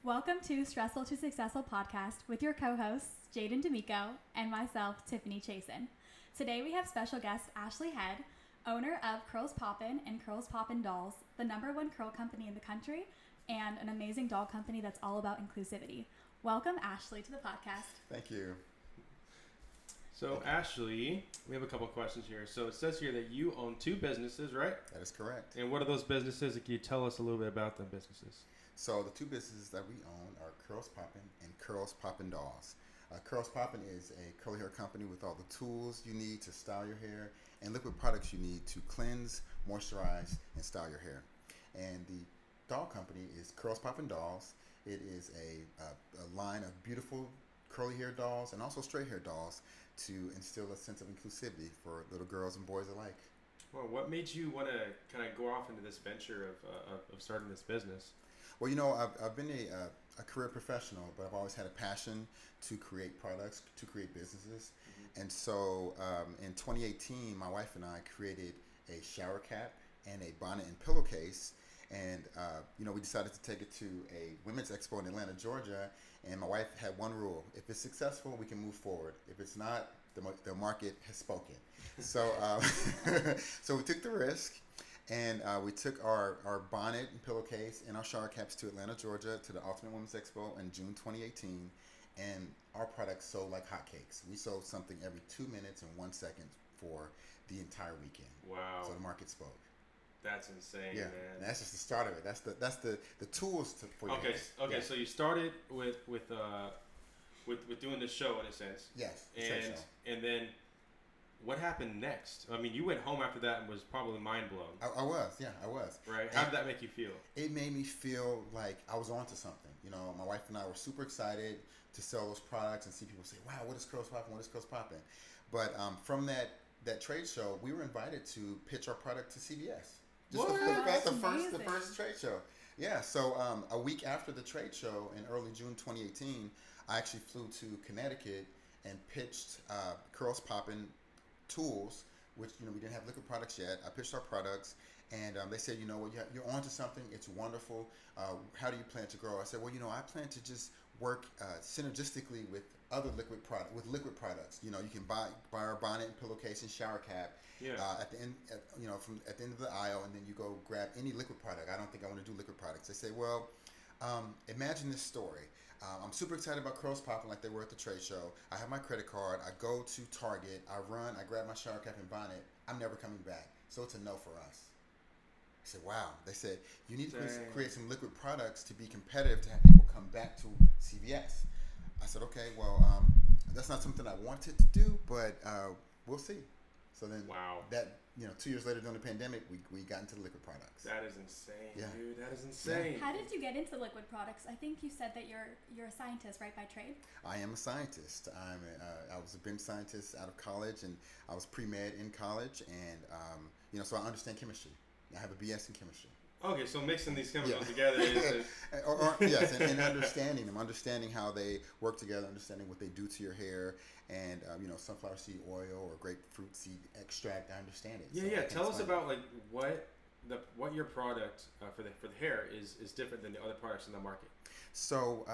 Welcome to Stressful to Successful podcast with your co-hosts, Jaden and myself, Tiffany Chasson. Today we have special guest Ashley Head, owner of Poppin and Poppin Dolls, the #1 curl company in the country, and an amazing doll company that's all about inclusivity. Welcome, Ashley, to the podcast. Thank you. So, Ashley, we have a couple questions here. So, it says here that you own 2 businesses, right? That is correct. And what are those businesses? Can you tell us a little bit about them businesses? So, the 2 businesses that we own are Poppin and Poppin Dolls. Poppin is a curly hair company with all the tools you need to style your hair and liquid products you need to cleanse, moisturize, and style your hair. And the doll company is Poppin Dolls. It is a line of beautiful curly hair dolls and also straight hair dolls to instill a sense of inclusivity for little girls and boys alike. Well, what made you want to kind of go off into this venture of starting this business? Well, you know, I've been a career professional, but I've always had a passion to create products, to create businesses. Mm-hmm. And so in 2018, my wife and I created a shower cap and a bonnet and pillowcase. And, we decided to take it to a women's expo in Atlanta, Georgia. And my wife had one rule: if it's successful, we can move forward. If it's not, the market has spoken. So, so we took the risk, and we took our bonnet and pillowcase and our shower caps to Atlanta, Georgia, to the Ultimate Women's Expo in June 2018. And our products sold like hotcakes. We sold something every 2 minutes and 1 second for the entire weekend. Wow! So the market spoke. That's insane, yeah, man. That's just the start of it. That's the tools for your Okay. hair. Okay. Yeah. So you started with doing the show in a sense. Yes. And then what happened next? I mean, you went home after that and was probably mind blown. I was. Right. How did that make you feel? It made me feel like I was onto something. You know, my wife and I were super excited to sell those products and see people say, "Wow, what is Curls Poppin'? What is Curls Poppin'?" But from that trade show, we were invited to pitch our product to CBS. Just the first trade show. Yeah, so a week after the trade show in early June 2018, I actually flew to Connecticut and pitched Curls Poppin tools, which, we didn't have liquid products yet. I pitched our products, and they said, you're onto something. It's wonderful. How do you plan to grow? I said, well, I plan to just work synergistically with other liquid products. You can buy our bonnet and pillowcase and shower cap. Yeah. At the end, at the end of the aisle, and then you go grab any liquid product. I don't think I want to do liquid products. They say, well, imagine this story. I'm super excited about Curls Poppin' like they were at the trade show. I have my credit card. I go to Target. I grab my shower cap and bonnet. I'm never coming back. So it's a no for us. I said, wow. They said, you need to create some liquid products to be competitive to have people come back to CVS. I said, okay, well, that's not something I wanted to do, but we'll see. So then, wow. 2 years later during the pandemic, we got into liquid products. That is insane, yeah. Dude. That is insane. How did you get into liquid products? I think you said that you're a scientist, right, by trade? I am a scientist. I was a bench scientist out of college, and I was pre-med in college, and so I understand chemistry. I have a BS in chemistry. Okay, so mixing these chemicals together is... yes, and understanding them, understanding how they work together, understanding what they do to your hair, and sunflower seed oil or grapefruit seed extract. I understand it. Yeah. Tell us about what your product for the hair is different than the other products in the market. So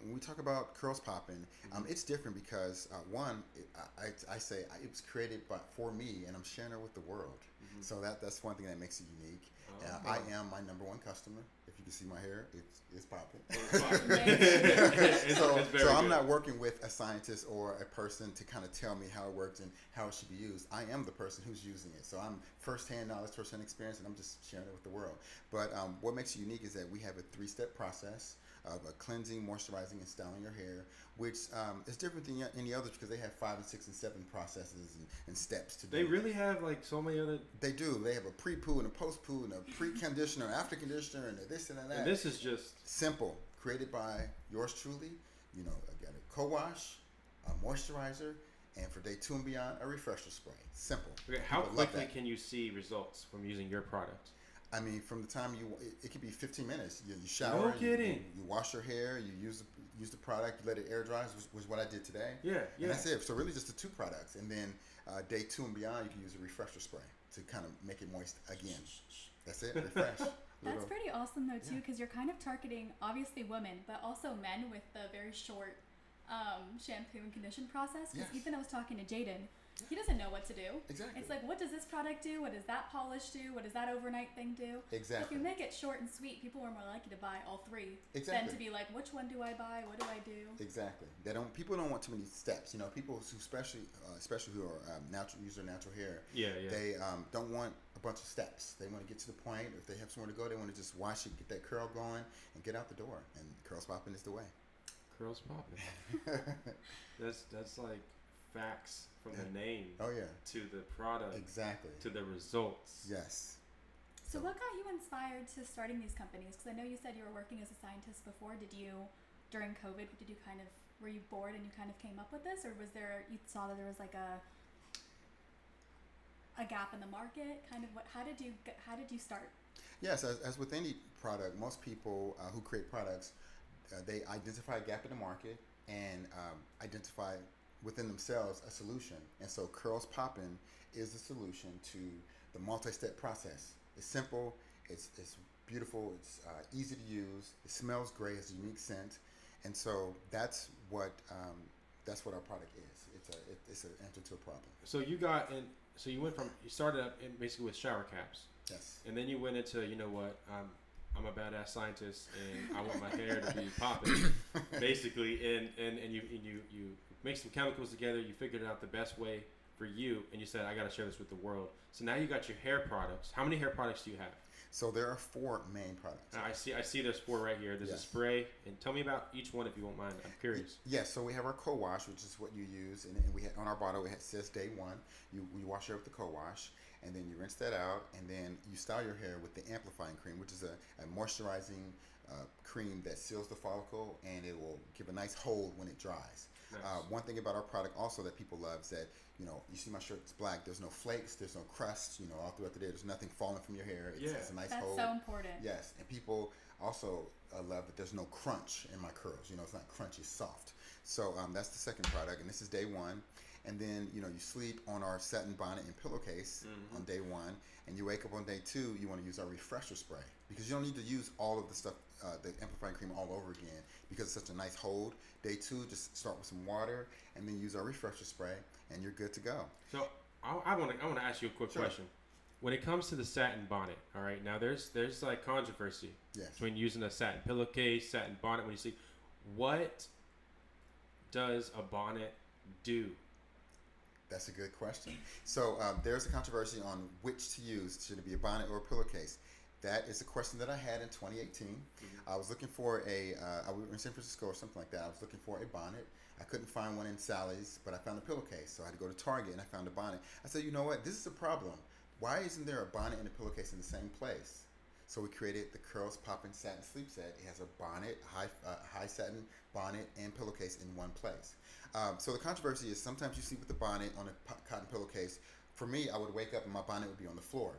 when we talk about Curls Poppin', it's different because I say it was created for me, and I'm sharing it with the world. Mm-hmm. So that's one thing that makes it unique. I am my #1 customer. If you can see my hair, it's popping. So I'm not working with a scientist or a person to kind of tell me how it works and how it should be used. I am the person who's using it. So I'm firsthand knowledge, firsthand experience, and I'm just sharing it with the world. But what makes it unique is that we have a 3-step process of cleansing, moisturizing, and styling your hair, which is different than any others because they have 5 and 6 and 7 processes and steps to do. They really have so many other... They do. They have a pre-poo and a post-poo and a pre-conditioner, after conditioner, and this and that. And this is just... Simple. Created by yours truly. I got a co-wash, a moisturizer, and for day 2 and beyond, a refresher spray. Simple. Okay, how quickly can you see results from using your product? I mean, from the time it could be 15 minutes. You shower. No kidding. You wash your hair. You use the product. You let it air dry. Was what I did today. Yeah. And that's it. So really, just the 2 products, and then day 2 and beyond, you can use a refresher spray to kind of make it moist again. That's it. Refresh. That's pretty awesome though too, Yeah. because you're kind of targeting obviously women, but also men with the very short shampoo and condition process. Because Yes. even I was talking to Jaden, he doesn't know what to do. Exactly. It's like, what does this product do? What does that polish do? What does that overnight thing do? Exactly. If you make it short and sweet, people are more likely to buy all three Exactly. than to be like, which one do I buy? What do I do? Exactly. People don't want too many steps. You know, people who especially who are use their natural hair. Yeah. They don't want a bunch of steps. They want to get to the point. If they have somewhere to go, they want to just wash it, get that curl going, and get out the door. And Curls Poppin is the way. Curls Poppin. That's like facts from the name. Oh yeah. To the product. Exactly. To the results. Yes. So what got you inspired to starting these companies? Because I know you said you were working as a scientist before. During COVID, were you bored and you kind of came up with this? Or you saw that there was like a gap in the market? How did you start? Yes, as with any product, most people who create products, they identify a gap in the market and identify within themselves a solution. And so Curls Poppin is the solution to the multi-step process. It's simple, it's beautiful, it's easy to use, it smells great, it's a unique scent, and so that's what our product is. It's an answer to a problem. So you started up basically with shower caps. Yes. And then you went into, you know what, I'm a badass scientist and I want my hair to be popping, basically, and you mix some chemicals together, you figured out the best way for you, and you said, I got to share this with the world. So now you got your hair products. How many hair products do you have? So there are 4 main products. I see there's 4 right here. There's a spray, and tell me about each one if you won't mind. I'm curious. Yes, so we have our co-wash, which is what you use, and we had on our bottle it says day 1. You wash it with the co-wash, and then you rinse that out, and then you style your hair with the amplifying cream, which is a moisturizing cream that seals the follicle, and it will give a nice hold when it dries. Nice. One thing about our product also that people love is that, you see my shirt, it's black, there's no flakes, there's no crust, all throughout the day, there's nothing falling from your hair. It's a nice hold. That's so important. Yes, and people also love that there's no crunch in my curls. It's not crunchy, it's soft. So that's the second product, and this is day 1. And then, you sleep on our satin bonnet and pillowcase on day 1, and you wake up on day 2, you want to use our refresher spray, because you don't need to use all of the stuff, the amplifying cream all over again, because it's such a nice hold. Day 2, just start with some water, and then use our refresher spray, and you're good to go. So I want to ask you a quick question. When it comes to the satin bonnet, all right, now there's like controversy between using a satin pillowcase, satin bonnet when you sleep. What does a bonnet do? That's a good question. So there's a controversy on which to use. Should it be a bonnet or a pillowcase? That is a question that I had in 2018. I was looking for I was in San Francisco or something like that. I was looking for a bonnet. I couldn't find one in Sally's, but I found a pillowcase. So I had to go to Target and I found a bonnet. I said, you know what? This is a problem. Why isn't there a bonnet and a pillowcase in the same place? So we created the Curls Poppin Satin Sleep Set. It has a bonnet, high satin bonnet, and pillowcase in one place. So the controversy is sometimes you sleep with the bonnet on a cotton pillowcase. For me, I would wake up and my bonnet would be on the floor.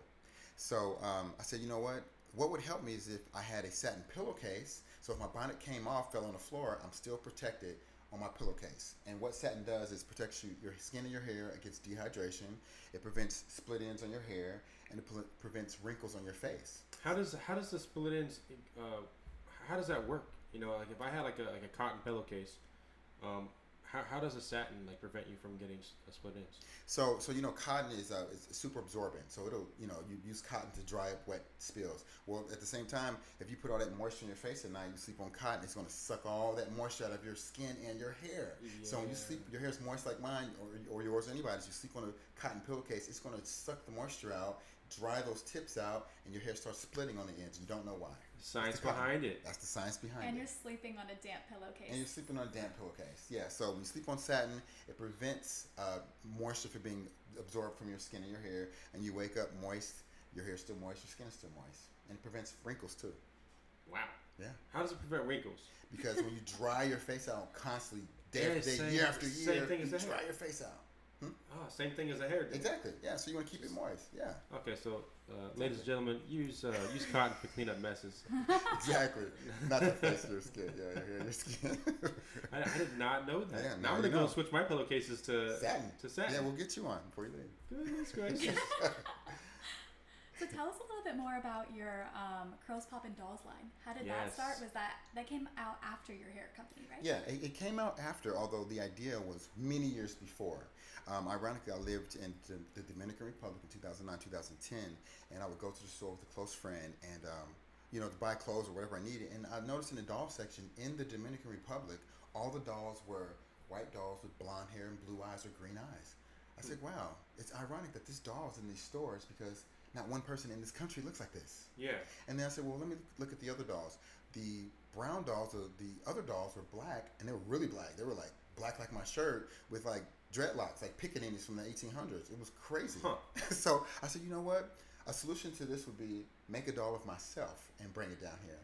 So I said, you know what? What would help me is if I had a satin pillowcase. So if my bonnet came off, fell on the floor, I'm still protected on my pillowcase. And what satin does is protects your skin and your hair against dehydration. It prevents split ends on your hair, and it prevents wrinkles on your face. How does the split ends? How does that work? Like if I had like a cotton pillowcase, how does a satin prevent you from getting split ends? So cotton is super absorbent. So it'll you use cotton to dry up wet spills. Well, at the same time, if you put all that moisture in your face at night, you sleep on cotton, it's going to suck all that moisture out of your skin and your hair. Yeah. So when you sleep, your hair's moist like mine or yours or anybody's. You sleep on a cotton pillowcase, it's going to suck the moisture out, dry those tips out, and your hair starts splitting on the ends. You don't know why. Science behind it. That's the science behind it. And you're sleeping on a damp pillowcase. And you're sleeping on a damp pillowcase. Yeah. So when you sleep on satin, it prevents moisture from being absorbed from your skin and your hair, and you wake up moist. Your hair's still moist. Your skin is still moist, and it prevents wrinkles too. Wow. Yeah. How does it prevent wrinkles? Because when you dry your face out constantly, day after day, year after year, same thing as you dry your face out. Same thing as a hair day. Exactly. Yeah. So you want to keep it moist. Yeah. Okay. So, ladies and gentlemen, use cotton to clean up messes. Exactly. Not to face your skin. Yeah, your hair, your skin. I did not know that. Yeah, now I'm gonna go switch my pillowcases to satin. To satin. Yeah, we'll get you on before you leave. Goodness gracious. So So tell us a little bit more about your Curls Poppin' Dolls line. How did that start? Was that came out after your hair company, right? Yeah, it came out after, although the idea was many years before. Ironically, I lived in the Dominican Republic in 2009, 2010, and I would go to the store with a close friend and, to buy clothes or whatever I needed. And I noticed in the doll section in the Dominican Republic, all the dolls were white dolls with blonde hair and blue eyes or green eyes. I said, wow, it's ironic that this doll is in these stores because not one person in this country looks like this. Yeah. And then I said, well, let me look at the other dolls. The brown dolls, the other dolls were black, and they were really black. They were like black like my shirt with like dreadlocks, like pickaninnies from the 1800s. It was crazy. Huh. So I said, you know what? A solution to this would be make a doll of myself and bring it down here.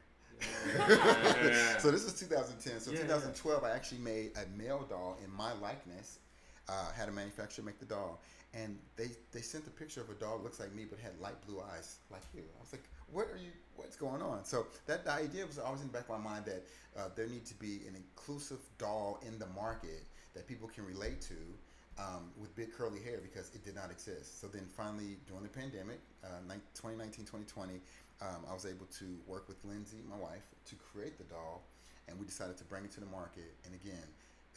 Yeah. So this is 2010. So Yeah, 2012, I actually made a male doll in my likeness. Had a manufacturer make the doll, and they sent a picture of a doll that looks like me but had light blue eyes like you. I was like, what's going on? So the idea was always in the back of my mind that there needs to be an inclusive doll in the market that people can relate to with big curly hair, because it did not exist. So then finally during the pandemic, 2019, 2020, I was able to work with Lindsay, my wife, to create the doll, and we decided to bring it to the market. And again,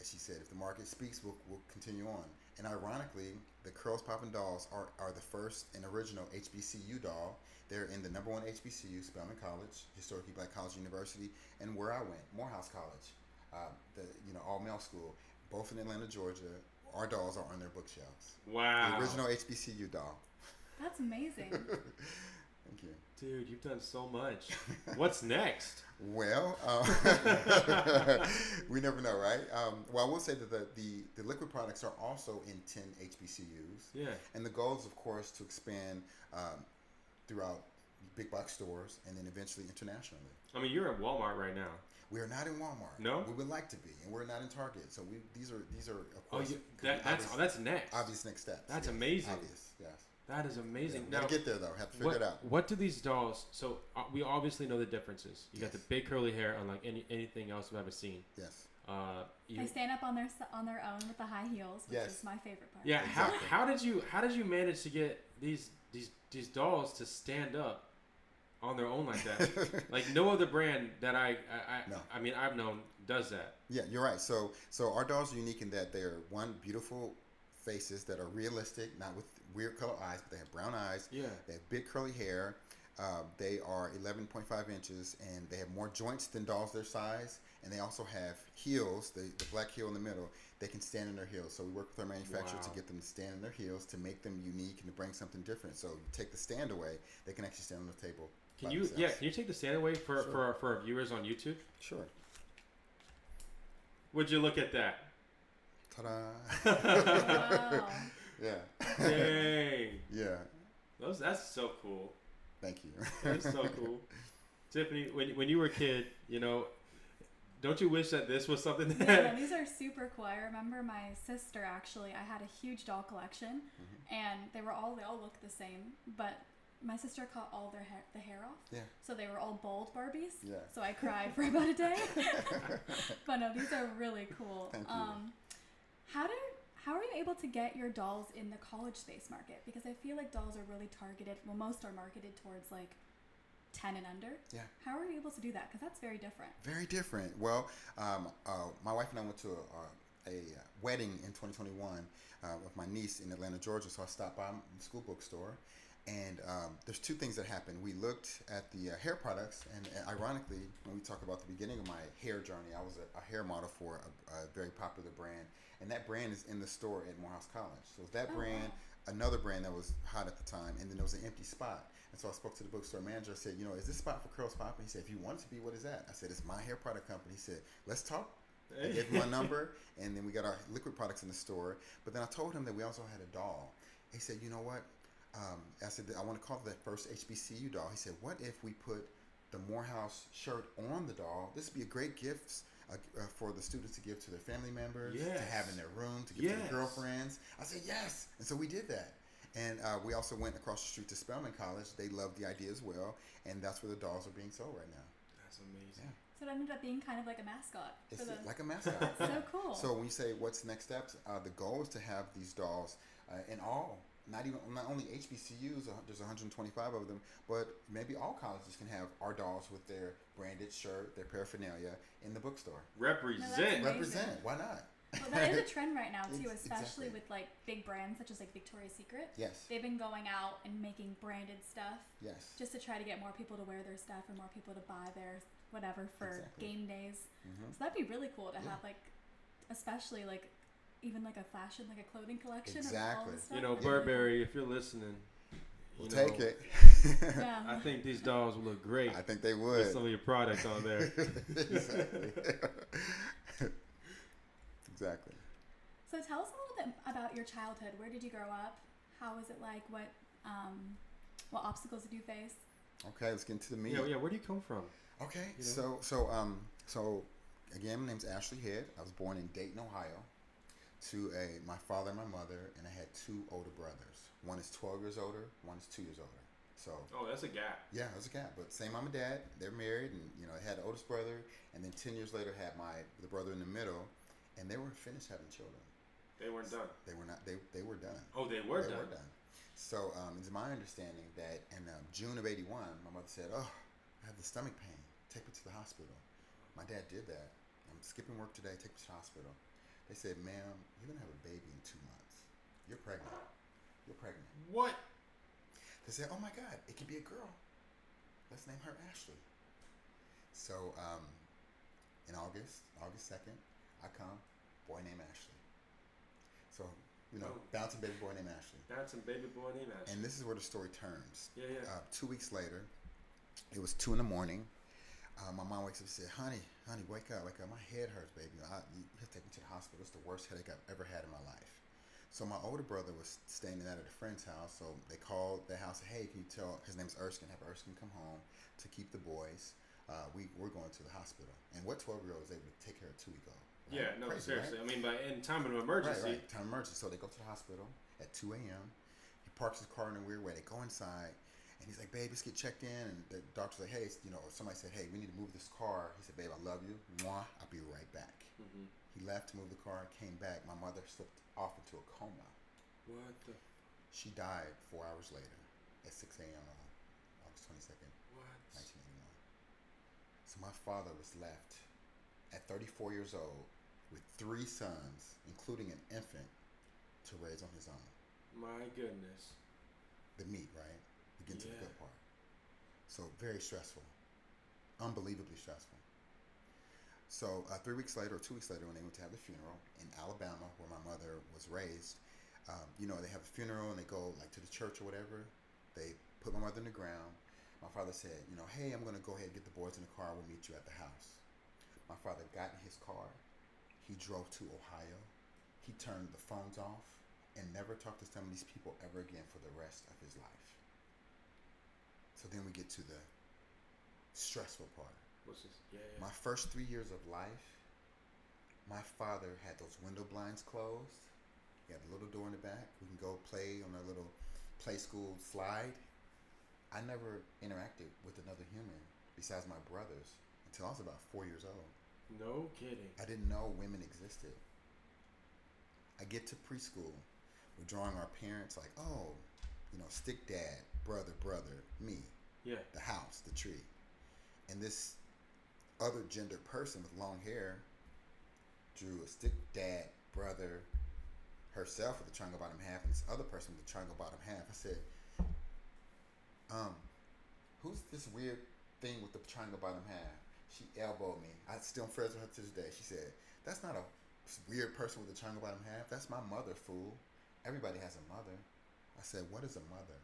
as she said, if the market speaks, we'll continue on. And ironically, the Curls Poppin' dolls are the first and original HBCU doll. They're in the #1 HBCU, Spelman College, historically Black College University, and where I went, Morehouse College, the all-male school, both in Atlanta, Georgia. Our dolls are on their bookshelves. Wow. The original HBCU doll. That's amazing. Thank you. Dude, you've done so much. What's next? Well, we never know, right? Well, I will say that the liquid products are also in 10 HBCUs. Yeah. And the goal is, of course, to expand throughout big box stores and then eventually internationally. I mean, you're at Walmart right now. We are not in Walmart. No? We would like to be, and we're not in Target. So these are of course That's next. obvious next steps. That's yes. amazing. Obvious, yes. That is amazing. Yeah, Now, gotta get there though. Have to figure it out. What do these dolls? So we obviously know the differences. You got the Yes. big curly hair, unlike anything else we've ever seen. Yes. They stand up on their own with the high heels, which Yes. is my favorite part. Yeah. Exactly. How did you manage to get these dolls to stand up on their own like that? Like no other brand that No. I've known does that. Yeah, you're right. So our dolls are unique in that they're beautiful faces that are realistic, not with weird color eyes, but they have brown eyes. Yeah. They have big curly hair. They are 11.5 inches, and they have more joints than dolls their size. And they also have heels, the black heel in the middle. They can stand in their heels. So we work with our manufacturer to get them to stand in their heels to make them unique and to bring something different. So you take the stand away, they can actually stand on the table. Can by you themselves. can you take the stand away for our viewers on YouTube? Sure. Would you look at that? Ta-da. Wow. Yeah. Dang. Yeah. That's so cool. Thank you. That's so cool. Tiffany, when you were a kid, don't you wish that this was something that... No, these are super cool. I remember my sister, actually, I had a huge doll collection, and they all look the same, but my sister cut all the hair off. Yeah. So they were all bald Barbies. Yeah. So I cried for about a day. But no, these are really cool. Thank you. How are you able to get your dolls in the college space market? Because I feel like dolls are really targeted. Well, most are marketed towards like 10 and under. Yeah. How are you able to do that? Because that's very different. Very different. Well, my wife and I went to a wedding in 2021 with my niece in Atlanta, Georgia. So I stopped by the school bookstore, and there's two things that happened. We looked at the hair products, and ironically, when we talk about the beginning of my hair journey, I was a hair model for a very popular brand, and that brand is in the store at Morehouse College. So that brand, another brand that was hot at the time, and then there was an empty spot. And so I spoke to the bookstore manager. I said, is this spot for Curls Poppin'? He said, if you want it to be, what is that? I said, it's my hair product company. He said, let's talk. I gave him my number, and then we got our liquid products in the store. But then I told him that we also had a doll. He said, you know what? I said, I want to call it that first HBCU doll. He said, what if we put the Morehouse shirt on the doll? This would be a great gift for the students to give to their family members, to have in their room, to give to their girlfriends. I said, yes. And so we did that. And we also went across the street to Spelman College. They loved the idea as well. And that's where the dolls are being sold right now. That's amazing. Yeah. So it ended up being kind of like a mascot. It's like a mascot. That's so cool. So when you say what's next steps, the goal is to have these dolls in all not only HBCUs, there's 125 of them, but maybe all colleges can have our dolls with their branded shirt, their paraphernalia in the bookstore. Represent. Represent. Why not? Well, that is a trend right now too, especially Exactly. with like big brands such as like Victoria's Secret. Yes. They've been going out and making branded stuff Yes. just to try to get more people to wear their stuff and more people to buy their whatever for Exactly. game days. Mm-hmm. So that'd be really cool to have like, especially like even like a fashion, like a clothing collection of all Exactly. the stuff. You know, Burberry, if you're listening, We'll you know, take it. Yeah. I think these dolls would look great I think they with would. some of your products on there. Exactly. Exactly. So tell us a little bit about your childhood. Where did you grow up? How was it like? What obstacles did you face? Okay, let's get into the meat. Yeah. Where do you come from? Okay, You know? so again, my name's Ashley Head. I was born in Dayton, Ohio, to my father and my mother, and I had two older brothers. One is 12 years older, one is 2 years older. So Oh, that's a gap. yeah, it was a gap, but same mom and dad. They're married, and I had the oldest brother, and then 10 years later had the brother in the middle, and they were finished having children. They weren't done. They were not. They were done. Oh, they were They done. were done. So it's my understanding that in June of '81, my mother said, "Oh, I have the stomach pain. Take me to the hospital." My dad did that. I'm skipping work today. Take me to the hospital. They said, "Ma'am, you're gonna have a baby in 2 months. You're pregnant. You're pregnant." What? They said, "Oh my God, it could be a girl. Let's name her Ashley." So in August 2nd, I come, boy named Ashley. So bouncing baby boy named Ashley. That's a baby boy named Ashley. And this is where the story turns. Yeah. 2 weeks later, it was 2 a.m. My mom wakes up and said, honey, wake up. My head hurts, baby. You have to take me to the hospital. It's the worst headache I've ever had in my life. So my older brother was staying at a friend's house. So they called the house. Hey, can you tell, his name's Erskine, have Erskine come home to keep the boys. We're going to the hospital. And what 12-year-old is able to take care of a 2-week-old? Right? Yeah, no, Crazy, seriously. right? I mean, in time of emergency. Right. Time of emergency. So they go to the hospital at 2 a.m. He parks his car in a weird way. They go inside, and he's like, "Babe, let's get checked in." And the doctor's like, "Hey, somebody said, hey, we need to move this car." He said, "Babe, I love you. Mwah. I'll be right back." Mm-hmm. He left to move the car, came back. My mother slipped off into a coma. What the? She died 4 hours later at 6 a.m. on August 22nd, What? 1981. So my father was left at 34 years old with 3 sons, including an infant, to raise on his own. My goodness. The meat, right? We get to the Yeah. good part. So very stressful, unbelievably stressful. So 3 weeks later, or 2 weeks later, when they went to have the funeral in Alabama, where my mother was raised, they have a funeral and they go like to the church or whatever. They put my mother in the ground. My father said, "Hey, I'm going to go ahead and get the boys in the car. We'll meet you at the house." My father got in his car. He drove to Ohio. He turned the phones off and never talked to some of these people ever again for the rest of his life. So then we get to the stressful part. What's this? Yeah. My first 3 years of life, my father had those window blinds closed. He had a little door in the back. We can go play on a little play school slide. I never interacted with another human besides my brothers until I was about 4 years old. No kidding. I didn't know women existed. I get to preschool. We're drawing our parents like, stick dad, brother, me, Yeah. the house, the tree. And this other gender person with long hair drew a stick dad, brother, herself with the triangle bottom half, and this other person with the triangle bottom half. I said, who's this weird thing with the triangle bottom half? She elbowed me. I still am friends with her to this day. She said, "That's not a weird person with a triangle bottom half. That's my mother, fool. Everybody has a mother." I said, "What is a mother?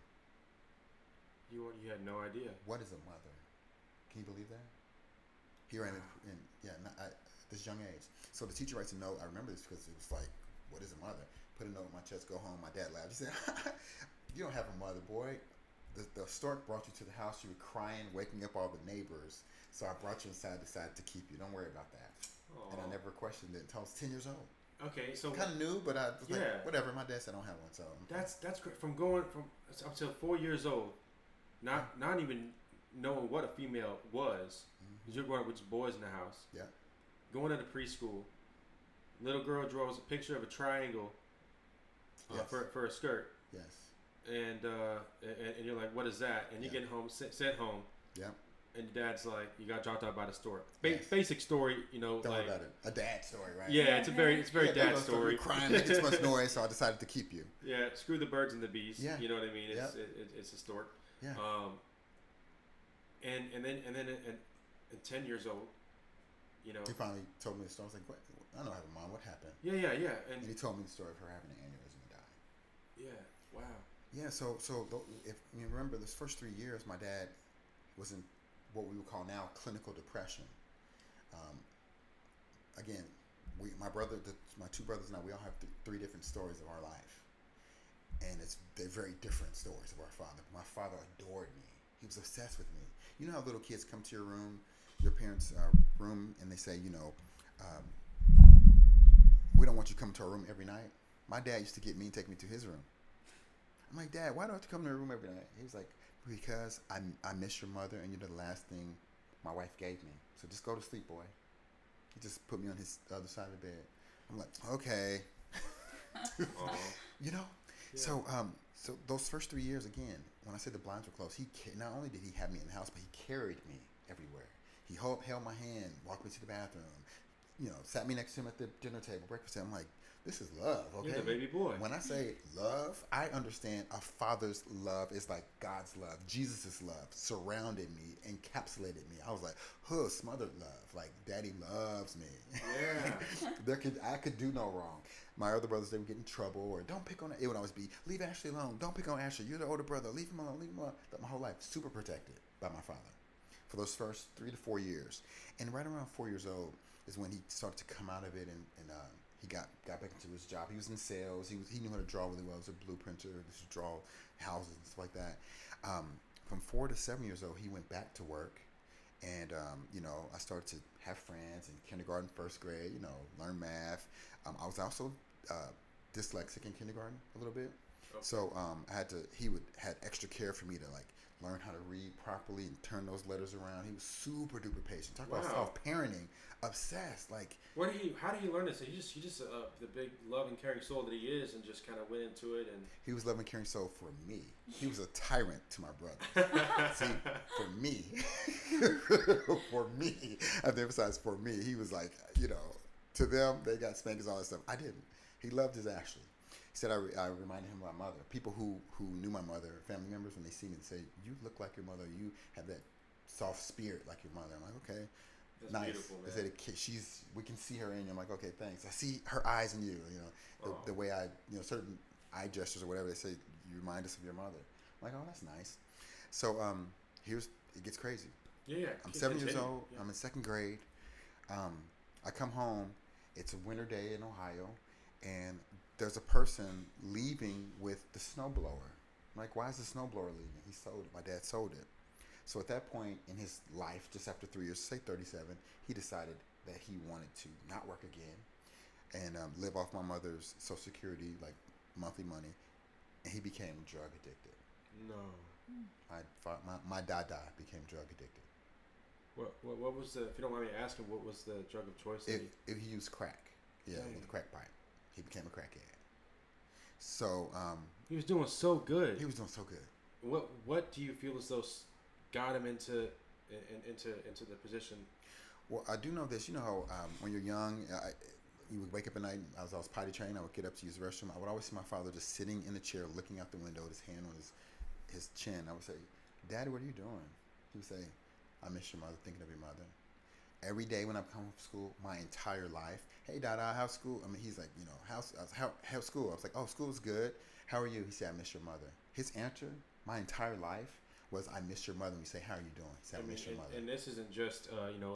You had no idea. What is a mother?" Can you believe that? Here I am this young age. So the teacher writes a note. I remember this because it was like, "What is a mother?" Put a note in my chest, go home. My dad laughed. He said, "You don't have a mother, boy. The stork brought you to the house. You were crying, waking up all the neighbors. So I brought you inside, decided to keep you. Don't worry about that." Aww. And I never questioned it until I was 10 years old. Okay, so Kind of knew, but I was Yeah. like, whatever. My dad said I don't have one, so. that's great. From going from up to 4 years old, not even knowing what a female was, because you're growing up with just boys in the house. Yeah. Going into preschool, little girl draws a picture of a triangle Yes. for a skirt. Yes. and you're like, what is that? And you get home, sent home. Yeah. And your dad's like, you got dropped out by the store. Yes. Basic story, you know. Don't like, worry about it. A dad story, right? Yeah, it's very dad story. Crying, making too much noise, so I decided to keep you. Yeah, screw the birds and the bees. Yeah. You know what I mean? Yep. It's a stork. Yeah. And then at 10 years old, you know. He finally told me the story. I was like, what? I don't have a mom. What happened? Yeah. And he told me the story of her having an aneurysm and dying. Yeah. Wow. Yeah. So if you remember, those first 3 years, my dad was in what we would call now clinical depression. Again, my two brothers and I, we all have three different stories of our life, and they're very different stories of our father. My father adored me. He was obsessed with me. You know how little kids come to your parents' room, and they say, we don't want you coming to our room every night. My dad used to get me and take me to his room. I'm like, Dad, why do I have to come to your room every night? He was like, because I miss your mother, and you're the last thing my wife gave me. So just go to sleep, boy. He just put me on his other side of the bed. I'm like, okay. You know? Yeah. So those first 3 years, again, when I said the blinds were closed, not only did he have me in the house, but he carried me everywhere. He held my hand, walked me to the bathroom, sat me next to him at the dinner table, breakfast. I'm like, this is love, okay? You're the baby boy. When I say love, I understand a father's love is like God's love. Jesus' love surrounded me, encapsulated me. I was like, smothered love. Like, Daddy loves me. Yeah. I could do no wrong. My other brothers, they would get in trouble, or don't pick on it. It would always be, leave Ashley alone. Don't pick on Ashley. You're the older brother. Leave him alone. Leave him alone. But my whole life, super protected by my father for those first 3 to 4 years. And right around 4 years old is when he started to come out of it, and he got back into his job. He was in sales. He knew how to draw really well. He was a blueprinter. He used to draw houses and stuff like that. From 4 to 7 years old, he went back to work. And, I started to have friends in kindergarten, first grade, learn math. I was also dyslexic in kindergarten a little bit. Okay. So he had extra care for me to learn how to read properly and turn those letters around. He was super duper patient. Talk about self-parenting, obsessed. How did he learn this? He just the big loving, caring soul that he is, and just kind of went into it. And he was loving, caring soul for me. He was a tyrant to my brother. See, for me, I have to emphasize for me. He was like, to them they got spankings, all that stuff. I didn't. He loved his Ashley. He said I reminded him of my mother. People who knew my mother, family members, when they see me, they say, you look like your mother. You have that soft spirit like your mother. I'm like, okay. That's nice. Beautiful, man. They said we can see her in you. I'm like, okay, thanks. I see her eyes in you. The way I, certain eye gestures or whatever. They say you remind us of your mother. I'm like, oh, that's nice. So it gets crazy. Yeah. I'm 7 years old. Yeah. I'm in second grade. I come home. It's a winter day in Ohio, and there's a person leaving with the snowblower. I'm like, why is the snowblower leaving? He sold it. My dad sold it. So at that point in his life, just after 3 years, say 37, he decided that he wanted to not work again and live off my mother's Social Security, monthly money, and he became drug addicted. No. My dada became drug addicted. What was if you don't mind me asking, what was the drug of choice? If he used crack, with a crack pipe, he became a crackhead. So he was doing so good. He was doing so good. What do you feel as though got him into the position? Well, I do know this. You know how when you're young, you would wake up at night. I was potty trained. I would get up to use the restroom. I would always see my father just sitting in the chair, looking out the window, with his hand on his chin. I would say, "Daddy, what are you doing?" He would say, "I miss your mother. Thinking of your mother." Every day when I'm coming from school, my entire life, "Hey, Dada, how's school?" I mean, he's like, how's school? I was like, "Oh, school's good. How are you?" He said, "I miss your mother." His answer, my entire life, was, "I miss your mother." And we say, "How are you doing?" He said, "I miss your mother." And this isn't just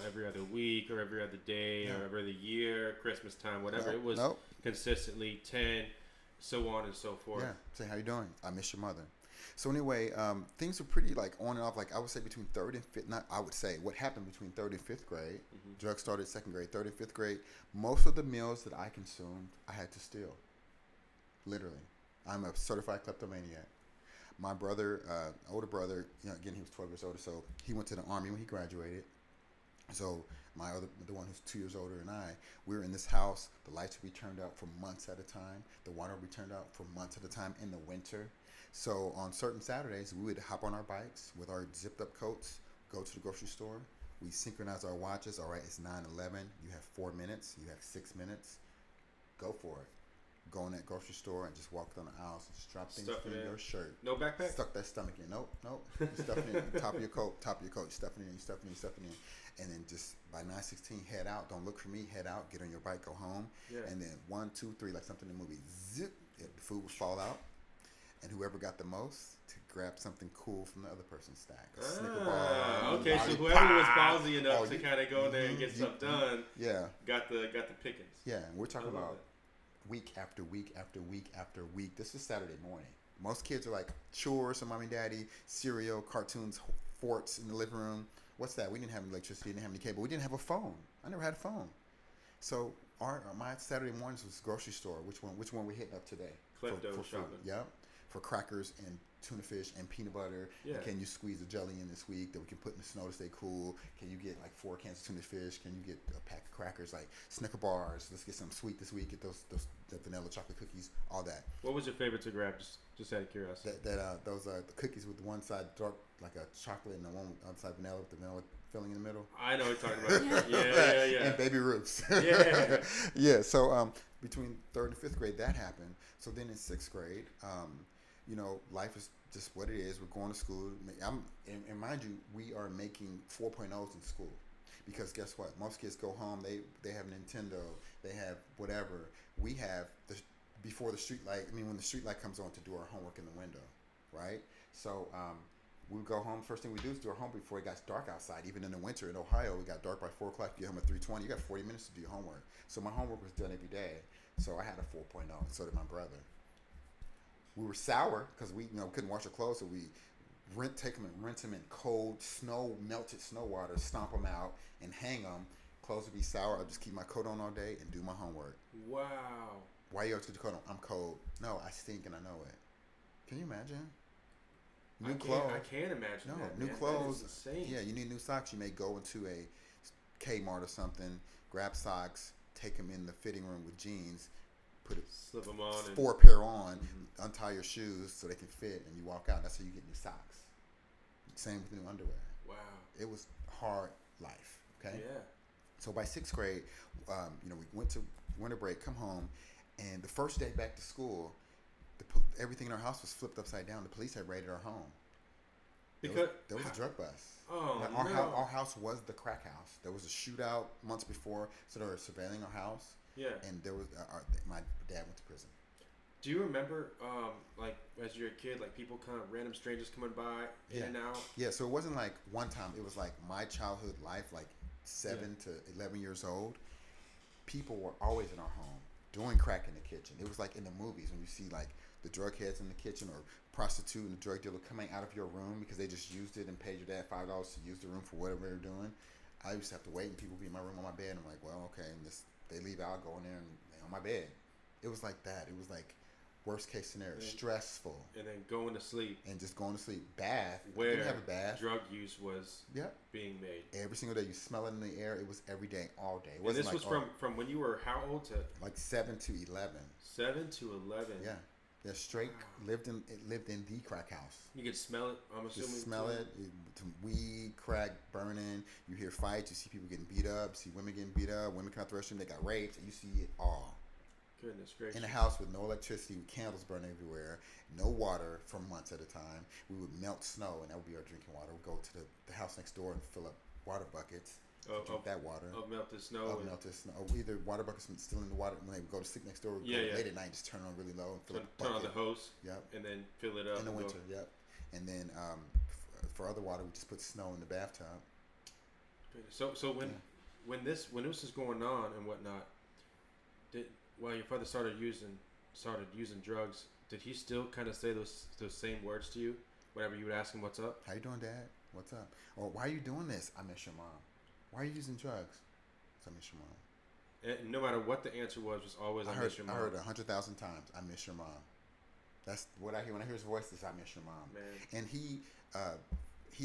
every other week or every other day or every other year, Christmas time, whatever. It was consistently 10, so on and so forth. Yeah. Say, "How you doing?" "I miss your mother." So anyway, things were pretty on and off. I would say between third and fifth. Not I would say what happened between third and fifth grade. Mm-hmm. Drugs started second grade, third and fifth grade. Most of the meals that I consumed, I had to steal. Literally, I'm a certified kleptomaniac. My brother, older brother, again he was 12 years older, so he went to the Army when he graduated. So the one who's 2 years older than I, we were in this house. The lights would be turned out for months at a time. The water would be turned out for months at a time in the winter. So on certain Saturdays, we would hop on our bikes with our zipped up coats, go to the grocery store. We synchronize our watches. All right, it's 9:11. You have 4 minutes. You have 6 minutes. Go for it. Go in that grocery store and just walk down the aisles and just drop things in your shirt. No backpack? Stuff that stomach in. Nope. You stuff it in. Top of your coat. You stuff it in. You stuff it in. And then just by 9:16, head out. Don't look for me. Head out. Get on your bike. Go home. Yeah. And then 1, 2, 3, like something in the movie. Zip. The food would fall out. And whoever got the most to grab something cool from the other person's stack. A Snicker bar. Okay, so whoever was ballsy enough to kind of go in there and get stuff done, got the pickings. Yeah, and we're talking about week after week after week after week. This is Saturday morning. Most kids are like chores, so mommy, daddy, cereal, cartoons, forts in the living room. What's that? We didn't have electricity, didn't have any cable. We didn't have a phone. I never had a phone. So my Saturday mornings was grocery store. Which one we hitting up today? Klepto for shopping. Yep. For crackers and tuna fish and peanut butter. Yeah. And can you squeeze the jelly in this week that we can put in the snow to stay cool? Can you get like 4 cans of tuna fish? Can you get a pack of crackers, like Snicker bars? Let's get something sweet this week. Get those the vanilla chocolate cookies, all that. What was your favorite to grab? Just out of curiosity. Those are the cookies with one side dark like a chocolate and the one outside vanilla with the vanilla filling in the middle. I know what you're talking about. Yeah. And Baby Ruths. Yeah. Yeah. So between 3rd and 5th grade that happened. So then in 6th grade, life is just what it is. We're going to school. And mind you, we are making 4.0s in school. Because guess what? Most kids go home, they have Nintendo, they have whatever. We have before the street light, when the street light comes on to do our homework in the window, right? So we go home, first thing we do is do our homework before it got dark outside. Even in the winter in Ohio, it got dark by 4 o'clock. You get home at 3:20, you got 40 minutes to do your homework. So my homework was done every day. So I had a 4.0, and so did my brother. We were sour because we couldn't wash our clothes, so we take them and rinse them in cold melted snow water, stomp them out, and hang them. Clothes would be sour. I'd just keep my coat on all day and do my homework. Wow. Why you have to put the coat on? I'm cold. No, I stink and I know it. Can you imagine? New clothes. I can't imagine. No, that, new man. clothes. That is insane. Yeah, you need new socks. You may go into a Kmart or something, grab socks, take them in the fitting room with jeans, slip them on, 4 pair on, untie your shoes so they can fit, and you walk out. That's how you get new socks. Same with new underwear. Wow. It was hard life. Okay. Yeah. So by 6th grade, we went to winter break, come home, and the first day back to school, everything in our house was flipped upside down. The police had raided our home. Because there was a drug bust. Oh, our house was the crack house. There was a shootout months before, so they were surveilling our house. Yeah. And there was my dad went to prison. Do you remember, as you're a kid, like people kind of random strangers coming by in and out? Yeah. So it wasn't like one time. It was like my childhood life, like 7 to 11 years old. People were always in our home doing crack in the kitchen. It was like in the movies when you see like the drug heads in the kitchen or prostitute and the drug dealer coming out of your room because they just used it and paid your dad $5 to use the room for whatever they were doing. I used to have to wait and people be in my room on my bed. And I'm like, well, okay. And they leave out, go in there and on my bed. It was like that. It was like worst case scenario, stressful. And then going to sleep. And just going to sleep. Bath. Where didn't have a bath. Drug use was being made. Every single day. You smell it in the air. It was every day, all day. It and this was from when you were how old to? Like 7 to 11. 7 to 11. Yeah. Yeah, straight lived in the crack house. You could smell it, I'm assuming. You smell it, weed, crack, burning. You hear fights, you see people getting beat up, see women getting beat up, women come out the restroom, they got raped, and you see it all. Goodness gracious. In a house with no electricity, with candles burning everywhere, no water for months at a time. We would melt snow, and that would be our drinking water. We'd go to the house next door and fill up water buckets. Drink that water. Of melted snow. Either water buckets still in the water when they would go to sleep next door. Late at night, just turn it on really low and fill up the bucket. Turn on the hose. Yep. And then fill it up. In the winter, yep. And then for other water, we just put snow in the bathtub. So when this was going on and whatnot, while your father started using drugs, did he still kind of say those same words to you whenever you would ask him what's up? How you doing, Dad? What's up? Or why are you doing this? I miss your mom. Why are you using drugs? I miss your mom. And no matter what the answer was always I miss your mom. I heard 100,000 times, I miss your mom. That's what I hear when I hear his voice. Is I miss your mom. Man. And he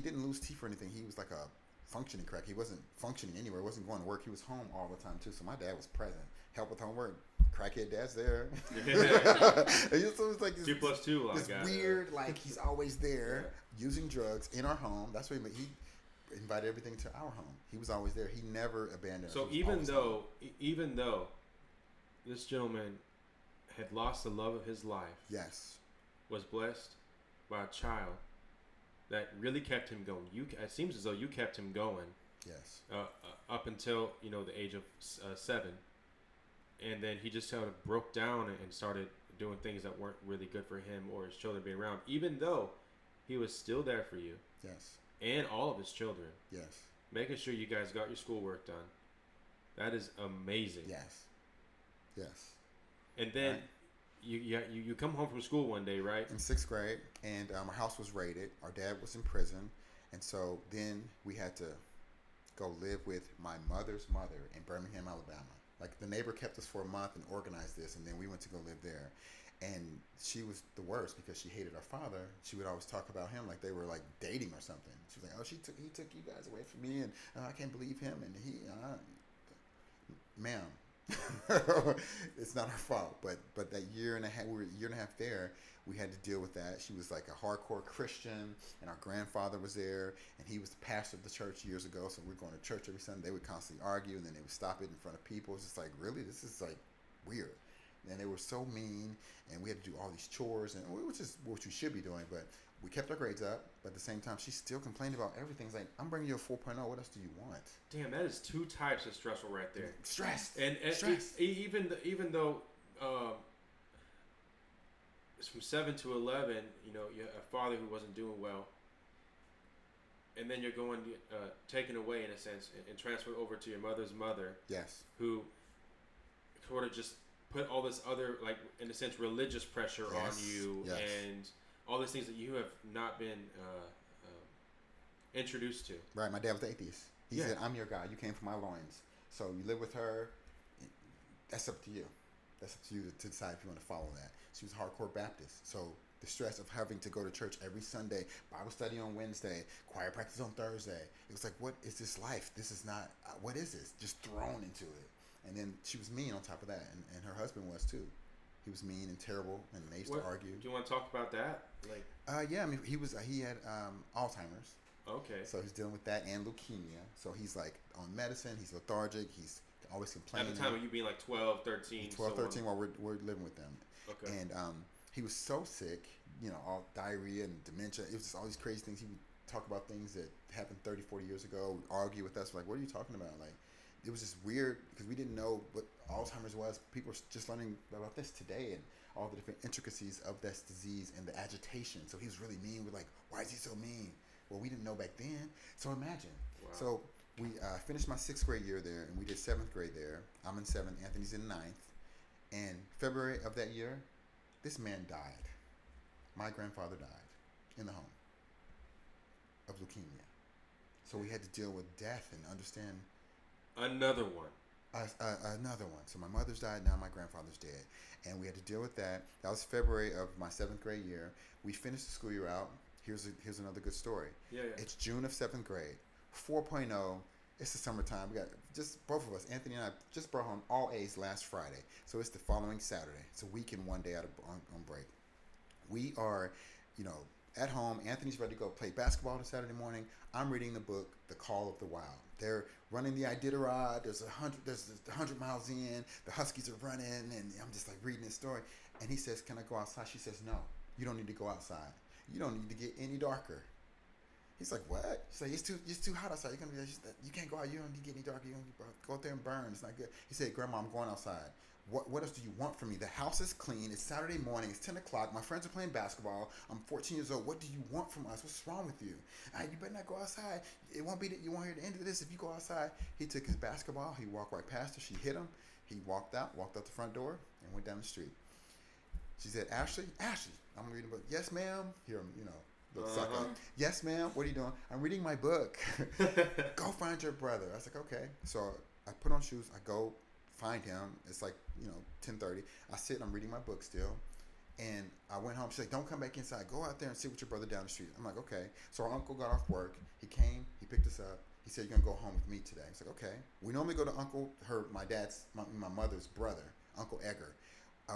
didn't lose teeth or anything. He was like a functioning crack. He wasn't functioning anywhere. He wasn't going to work. He was home all the time too. So my dad was present, help with homework. Crackhead dad's there. It was like this, 2 plus 2. This weird, like he's always there using drugs in our home. That's what he invited everything to our home. He was always there. He never abandoned us. So even though this gentleman had lost the love of his life, yes, was blessed by a child that really kept him going. It seems as though you kept him going. Yes. Up until the age of 7, and then he just kind of broke down and started doing things that weren't really good for him or his children being around. Even though he was still there for you. Yes. And all of his children. Yes. Making sure you guys got your schoolwork done. That is amazing. Yes. Yes. And then you come home from school one day, right? In 6th grade, and our house was raided. Our dad was in prison, and so then we had to go live with my mother's mother in Birmingham, Alabama. Like the neighbor kept us for a month and organized this, and then we went to go live there. And she was the worst because she hated our father. She would always talk about him like they were like dating or something. She was like, "Oh, he took you guys away from me, and I can't believe him." And ma'am, it's not our fault. But that year and a half, we were a year and a half there. We had to deal with that. She was like a hardcore Christian, and our grandfather was there, and he was the pastor of the church years ago. So we were going to church every Sunday. They would constantly argue, and then they would stop it in front of people. It's just like, really, this is like weird. And they were so mean, and we had to do all these chores, and which is what we should be doing. But we kept our grades up. But at the same time, she still complained about everything. It's like, I'm bringing you a 4.0. What else do you want? Damn, that is 2 types of stressful right there. Stressed. And stressed. Even though it's from 7 to 11, you have a father who wasn't doing well, and then you're going taken away in a sense and transferred over to your mother's mother. Yes. Who sort of just put all this other, like, in a sense, religious pressure on you, and all these things that you have not been introduced to. Right. My dad was atheist. He said, "I'm your guy. You came from my loins. So you live with her. That's up to you. That's up to you to decide if you want to follow that." She was hardcore Baptist. So the stress of having to go to church every Sunday, Bible study on Wednesday, choir practice on Thursday. It was like, what is this life? This is not, what is this? Just thrown into it. And then she was mean on top of that, and her husband was too. He was mean and terrible, and they used to argue. Do you want to talk about that? Like, yeah, I mean, he had Alzheimer's. Okay. So he's dealing with that and leukemia. So he's like on medicine. He's lethargic. He's always complaining. At the time of you being like 12, 13. 12, 13 while we're living with them. Okay. And he was so sick, all diarrhea and dementia. It was just all these crazy things. He would talk about things that happened 30, 40 years ago, would argue with us. Like, what are you talking about? Like, it was just weird because we didn't know what Alzheimer's was. People are just learning about this today and all the different intricacies of this disease and the agitation. So he was really mean. We're like, why is he so mean? Well, we didn't know back then. So imagine. Wow. So we finished my 6th grade year there, and we did 7th grade there. I'm in 7th. Anthony's in 9th. And February of that year, this man died. My grandfather died in the home of leukemia. So we had to deal with death and understand. Another one. Another one. So my mother's died, now my grandfather's dead. And we had to deal with that. That was February of my 7th grade year. We finished the school year out. Here's another good story. Yeah. It's June of 7th grade. 4.0. It's the summertime. We got just both of us, Anthony and I, just brought home all A's last Friday. So it's the following Saturday. It's a week and one day out on break. We are, at home. Anthony's ready to go play basketball this Saturday morning. I'm reading the book, The Call of the Wild. They're running the Iditarod. There's 100 miles in. The Huskies are running, and I'm just like reading this story. And he says, "Can I go outside?" She says, "No, you don't need to go outside. You don't need to get any darker." He's like, "What?" He's like, it's too hot outside. You can't go out. You don't need to get any darker. You don't need to go out there and burn. It's not good. He said, "Grandma, I'm going outside. What else do you want from me? The house is clean. It's Saturday morning. It's 10 o'clock. My friends are playing basketball. I'm 14 years old. What do you want from us? What's wrong with you? You better not go outside. It won't be that you won't hear the end of this if you go outside." He took his basketball. He walked right past her. She hit him. He walked out the front door, and went down the street. She said, Ashley, I'm reading a book." "Yes, ma'am." Here, look, suck up. "Yes, ma'am. What are you doing?" "I'm reading my book." "Go find your brother." I was like, okay. So I put on shoes. I go find him. It's like, 10:30. I sit and I'm reading my book still. And I went home. She's like, "Don't come back inside. Go out there and sit with your brother down the street." I'm like, okay. So our uncle got off work. He came. He picked us up. He said, you're going to go home with me today. I was like, okay. We normally go to my mother's brother, Uncle Edgar.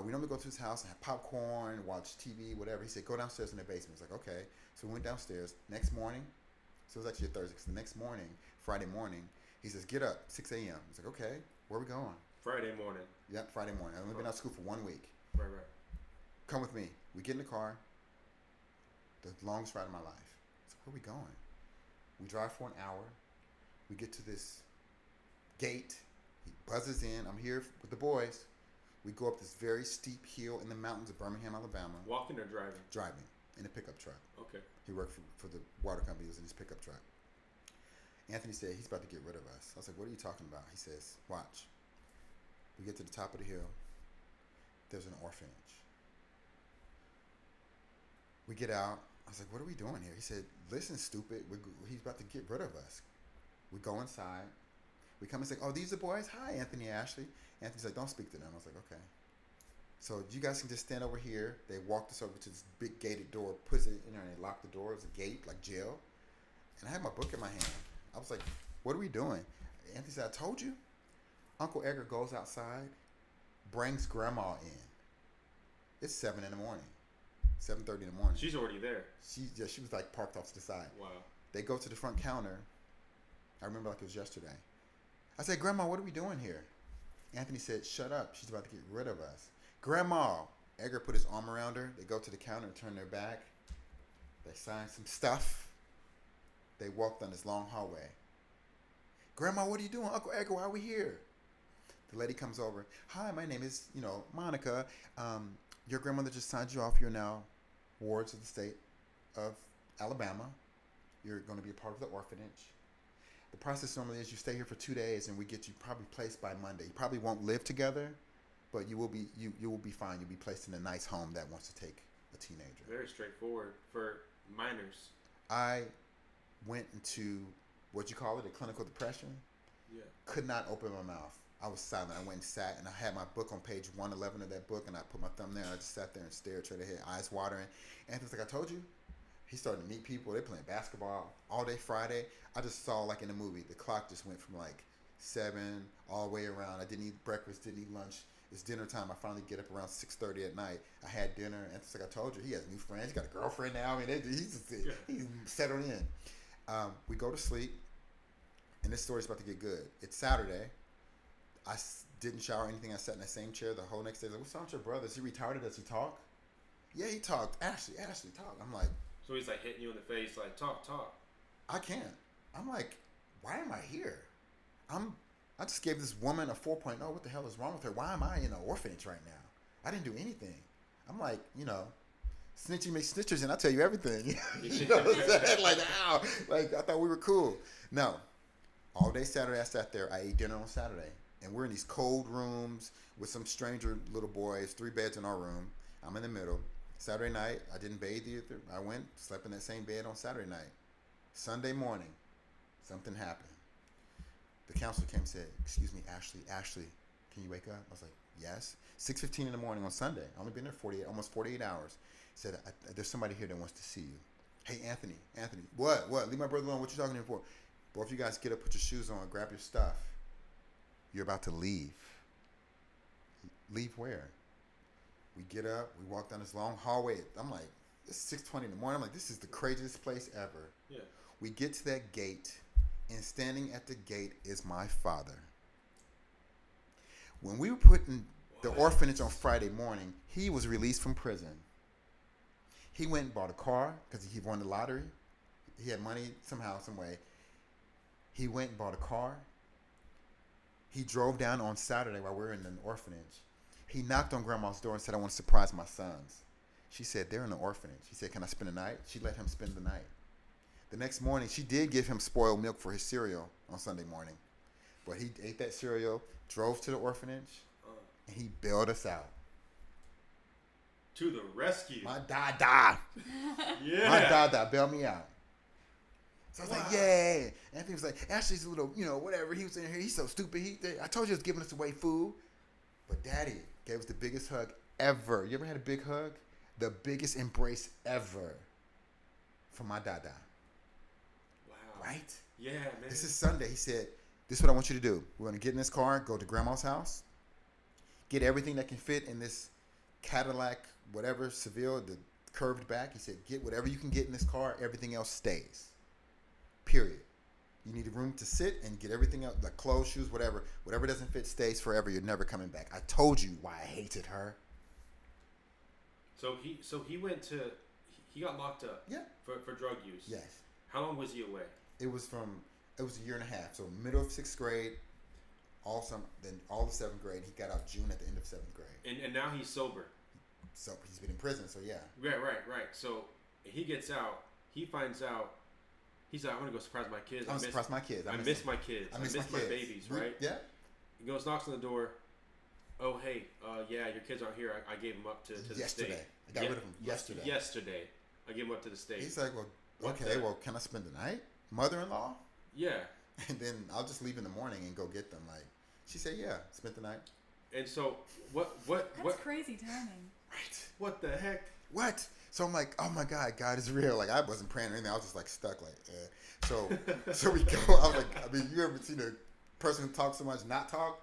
We normally go to his house and have popcorn, watch TV, whatever. He said, go downstairs in the basement. I was like, okay. So we went downstairs. Next morning, so it was actually a Thursday. So the next morning, Friday morning, he says, get up, 6 a.m. I was like, okay, where are we going? Friday morning. Yep, Friday morning. I've only been out of school for 1 week. Right. Come with me. We get in the car. The longest ride of my life. I was like, where are we going? We drive for an hour. We get to this gate. He buzzes in. I'm here with the boys. We go up this very steep hill in the mountains of Birmingham, Alabama. Walking or driving? Driving in a pickup truck. Okay. He worked for the water company. He was in his pickup truck. Anthony said, he's about to get rid of us. I was like, what are you talking about? He says, watch. We get to the top of the hill. There's an orphanage. We get out. I was like, what are we doing here? He said, listen, stupid. He's about to get rid of us. We go inside. We come and say, oh, these are boys? Hi, Anthony, Ashley. Anthony's like, don't speak to them. I was like, okay. So you guys can just stand over here. They walked us over to this big gated door, puts it in there, and they locked the door. It was a gate, like jail. And I had my book in my hand. I was like, what are we doing? Anthony said, I told you. Uncle Edgar goes outside, brings grandma in. It's 7 in the morning. 7:30 in the morning. She's already there. She was like parked off to the side. Wow. They go to the front counter. I remember like it was yesterday. I said, Grandma, what are we doing here? Anthony said, shut up. She's about to get rid of us. Grandma. Edgar put his arm around her. They go to the counter and turn their back. They sign some stuff. They walk down this long hallway. Grandma, what are you doing? Uncle Edgar, why are we here? The lady comes over. Hi, my name is, Monica. Your grandmother just signed you off. You're now wards of the state of Alabama. You're going to be a part of the orphanage. The process normally is you stay here for 2 days and we get you probably placed by Monday. You probably won't live together, but you will be fine. You'll be placed in a nice home that wants to take a teenager. Very straightforward for minors. I went into what you call it, a clinical depression. Yeah. Could not open my mouth. I was silent. I went and sat, and I had my book on page 111 of that book, and I put my thumb there, and I just sat there and stared straight ahead, eyes watering. Anthony's like, I told you. He started to meet people. They're playing basketball all day Friday. I just saw, like in the movie, the clock just went from like 7 all the way around. I didn't eat breakfast, didn't eat lunch. It's dinner time. I finally get up around 6:30 at night. I had dinner. Anthony's like, I told you. He has new friends. He got a girlfriend now. I mean, he's settled in. We go to sleep, and this story's about to get good. It's Saturday. I didn't shower or anything. I sat in the same chair the whole next day. Like, what's wrong with your brother? Is he retarded? Does he talk? Yeah, he talked. Ashley, talk. I'm like. So he's like hitting you in the face, like, talk. I can't. I'm like, why am I here? I just gave this woman a 4.0. What the hell is wrong with her? Why am I in an orphanage right now? I didn't do anything. I'm like, snitching makes snitchers, and I tell you everything. You know what I'm saying? Like, ow. Like, I thought we were cool. No. All day Saturday, I sat there. I ate dinner on Saturday. And we're in these cold rooms with some stranger little boys, 3 beds in our room. I'm in the middle. Saturday night, I didn't bathe either. I went, slept in that same bed on Saturday night. Sunday morning, something happened. The counselor came and said, excuse me, Ashley, can you wake up? I was like, yes. 6:15 in the morning on Sunday. I only been there almost 48 hours. He said, there's somebody here that wants to see you. Hey, Anthony, what? Leave my brother alone. What you talking to him for? Both of you guys get up, put your shoes on, grab your stuff. You're about to leave. Leave where? We get up, we walk down this long hallway. I'm like, it's 6:20 in the morning. I'm like, this is the craziest place ever. Yeah. We get to that gate, and standing at the gate is my father. When we were put in the orphanage on Friday morning, he was released from prison. He went and bought a car because he won the lottery. He had money somehow, some way. He went and bought a car. He drove down on Saturday while we were in an orphanage. He knocked on Grandma's door and said, I want to surprise my sons. She said, they're in an orphanage. He said, can I spend the night? She let him spend the night. The next morning, she did give him spoiled milk for his cereal on Sunday morning. But he ate that cereal, drove to the orphanage, and he bailed us out. To the rescue. My dada. Yeah. My dada bailed me out. So I was like, yay. Anthony was like, Ashley's a little, whatever. He was in here. He's so stupid. I told you he was giving us away food. But Daddy gave us the biggest hug ever. You ever had a big hug? The biggest embrace ever from my dada. Wow. Right? Yeah, man. This is Sunday. He said, this is what I want you to do. We're going to get in this car, go to grandma's house, get everything that can fit in this Cadillac, whatever, Seville, the curved back. He said, get whatever you can get in this car. Everything else stays. Period. You need a room to sit and get everything else, like clothes, shoes, whatever. Whatever doesn't fit stays forever. You're never coming back. I told you why I hated her. So he went to, he got locked up. Yeah. For drug use. Yes. How long was he away? It was a year and a half. So middle of 6th grade, then all of 7th grade. He got out June at the end of 7th grade. And now he's sober. So he's been in prison. So yeah. Right. So he gets out. He finds out. He's like, I'm gonna go surprise my kids. I'm surprise my kids. I miss my kids. I miss my babies. Right. Yeah. He goes, knocks on the door. Oh hey, yeah, your kids aren't here. I gave them up to the state. I got rid of them yesterday. Yesterday, I gave them up to the state. He's like, well, well, can I spend the night? Mother-in-law? Yeah. And then I'll just leave in the morning and go get them. Like, she said, yeah, spent the night. And so, what? That's crazy timing. Right. What the heck? What? So I'm like, oh my God, God is real. Like, I wasn't praying or anything. I was just like stuck. Like, so we go. I was like, I mean, you ever seen a person who talks so much not talk?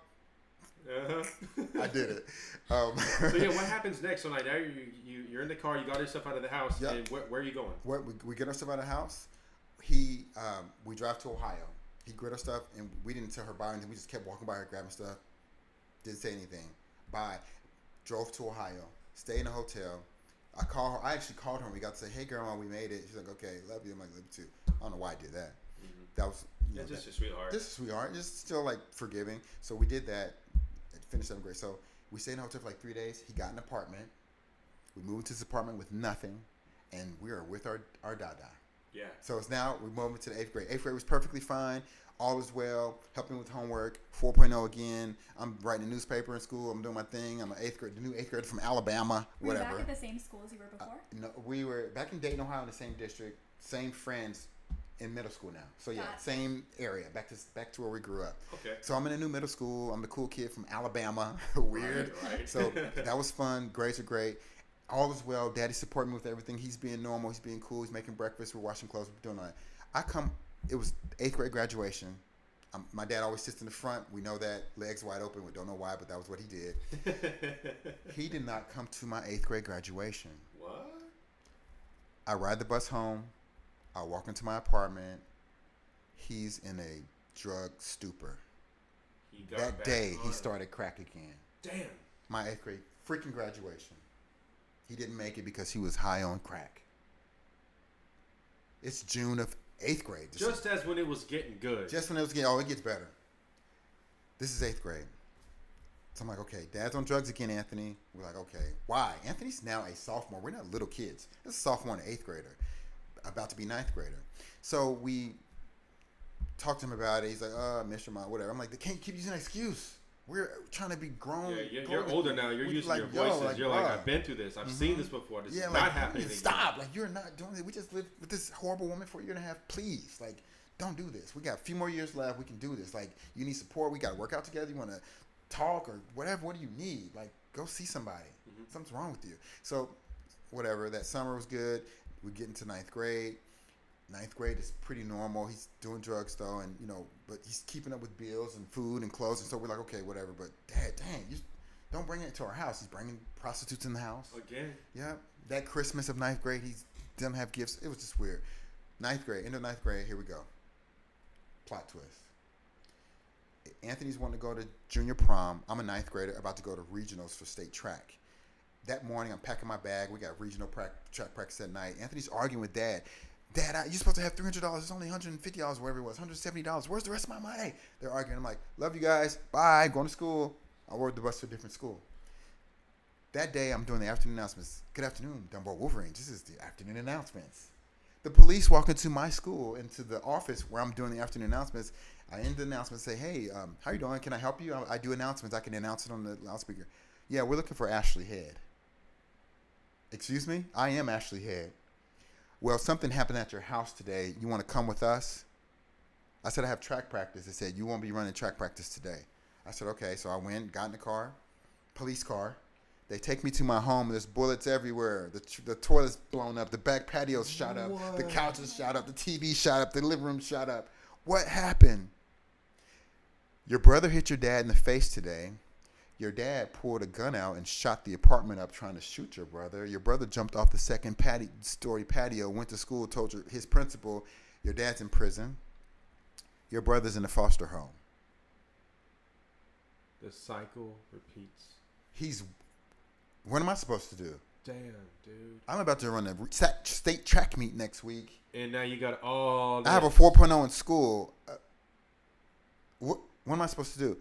I did it. So yeah, what happens next? So like now you're in the car. You got your stuff out of the house. Yep. And where are you going? We get our stuff out of the house. We drive to Ohio. He grabbed our stuff, and we didn't tell her bye, and we just kept walking by her, grabbing stuff. Didn't say anything. Bye. Drove to Ohio. Stayed in a hotel. I actually called her, and we got to say, hey, grandma, we made it. She's like, okay, love you. I'm like, love you too. I don't know why I did that. Mm-hmm. That was... just a sweetheart. Just a sweetheart. Just still, like, forgiving. So we did that. Finished 7th grade. So we stayed in a hotel for like 3 days. He got an apartment. We moved to this apartment with nothing, and we are with our dada. Yeah. So it's now we moved to the 8th grade. 8th grade was perfectly fine. All is well. Helping with homework. 4.0 again. I'm writing a newspaper in school. I'm doing my thing. I'm the new 8th grader from Alabama. Whatever. Were you back at the same school as you were before? No, we were back in Dayton, Ohio, in the same district. Same friends. In middle school now. So yeah, same area. Back to where we grew up. Okay. So I'm in a new middle school. I'm the cool kid from Alabama. Weird. Right. So that was fun. Grades are great. All is well. Daddy supporting me with everything. He's being normal. He's being cool. He's making breakfast. We're washing clothes. We're doing all that. It was 8th grade graduation. My dad always sits in the front. We know that. Legs wide open. We don't know why, but that was what he did. He did not come to my 8th grade graduation. What? I ride the bus home. I walk into my apartment. He's in a drug stupor. That day, he started crack again. Damn. My 8th grade freaking graduation. He didn't make it because he was high on crack. It's June of 8th grade. Just as when it was getting good. Just when it was getting, it gets better. This is 8th grade. So I'm like, okay, Dad's on drugs again, Anthony. We're like, okay, why? Anthony's now a sophomore. We're not little kids. This is a sophomore and 8th grader. About to be 9th grader. So we talked to him about it. He's like, I miss your mom, whatever. I'm like, they can't keep using an excuse. We're trying to be grown. Yeah, you're older now. You're using your voices. You're like, I've been through this. I've seen this before. This is not happening again. Stop. Like, you're not doing it. We just lived with this horrible woman for a year and a half. Please. Like, don't do this. We got a few more years left. We can do this. Like, you need support. We got to work out together. You want to talk or whatever. What do you need? Like, go see somebody. Mm-hmm. Something's wrong with you. So, whatever. That summer was good. We get into 9th grade. 9th grade is pretty normal. He's doing drugs though, and but he's keeping up with bills and food and clothes, and so we're like, okay, whatever. But Dad, dang, you don't bring it to our house. He's bringing prostitutes in the house again. Yeah, that Christmas of 9th grade, he didn't have gifts. It was just weird. 9th grade, end of 9th grade. Here we go. Plot twist. Anthony's wanting to go to junior prom. I'm a 9th grader about to go to regionals for state track. That morning, I'm packing my bag. We got regional track practice that night. Anthony's arguing with Dad. Dad, you're supposed to have $300. It's only $150, whatever it was, $170. Where's the rest of my money? They're arguing. I'm like, love you guys. Bye. Going to school. I rode the bus to a different school. That day, I'm doing the afternoon announcements. Good afternoon, Dumbo Wolverine. This is the afternoon announcements. The police walk into my school, into the office where I'm doing the afternoon announcements. I end the announcement and say, hey, how you doing? Can I help you? I do announcements. I can announce it on the loudspeaker. Yeah, we're looking for Ashley Head. Excuse me? I am Ashley Head. Well, something happened at your house today. You want to come with us? I said, I have track practice. They said, you won't be running track practice today. I said, okay. So I went, got in the car, police car. They take me to my home. There's bullets everywhere. The toilet's blown up. The back patio's shot up. What? The couches shot up. The TV shot up. The living room shot up. What happened? Your brother hit your dad in the face today. Your dad pulled a gun out and shot the apartment up trying to shoot your brother. Your brother jumped off the second story patio, went to school, told his principal, your dad's in prison. Your brother's in a foster home. The cycle repeats. What am I supposed to do? Damn, dude. I'm about to run a state track meet next week. And now you got all I have a 4.0 in school. What am I supposed to do?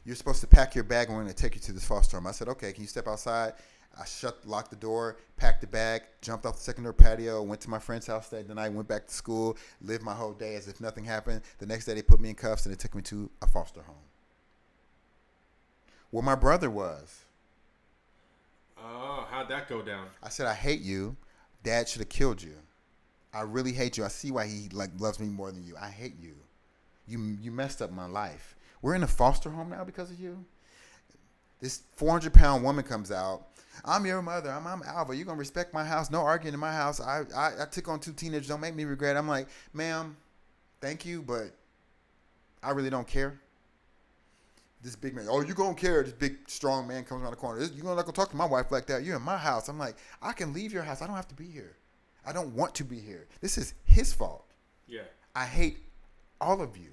You're supposed to pack your bag and we're going to take you to this foster home. I said, okay, can you step outside? I locked the door, packed the bag, jumped off the secondary patio, went to my friend's house that night, went back to school, lived my whole day as if nothing happened. The next day they put me in cuffs and they took me to a foster home. Where my brother was. Oh, how'd that go down? I said, I hate you. Dad should have killed you. I really hate you. I see why he loves me more than you. I hate you. You messed up my life. We're in a foster home now because of you. This 400-pound woman comes out. I'm your mother. I'm Alva. You're going to respect my house. No arguing in my house. I took on 2 teenagers. Don't make me regret. I'm like, ma'am, thank you, but I really don't care. This big man, you going to care. This big, strong man comes around the corner. You're not going to talk to my wife like that. You're in my house. I'm like, I can leave your house. I don't have to be here. I don't want to be here. This is his fault. Yeah. I hate all of you.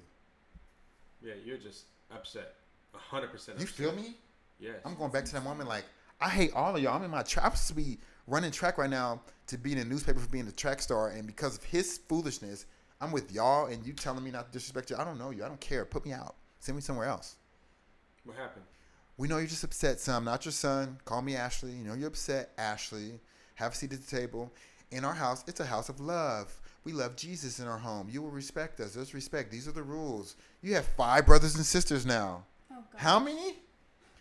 Yeah, you're just upset. 100% upset. You feel me? Yes. I'm going back to that moment like, I hate all of y'all. I'm in my track. I'm supposed to be running track right now to be in a newspaper for being a track star. And because of his foolishness, I'm with y'all and you telling me not to disrespect you. I don't know you. I don't care. Put me out. Send me somewhere else. What happened? We know you're just upset, son. I'm not your son. Call me Ashley. You know you're upset, Ashley. Have a seat at the table. In our house, it's a house of love. We love Jesus in our home. You will respect us. There's respect. These are the rules. You have 5 brothers and sisters now. Oh, God. How many?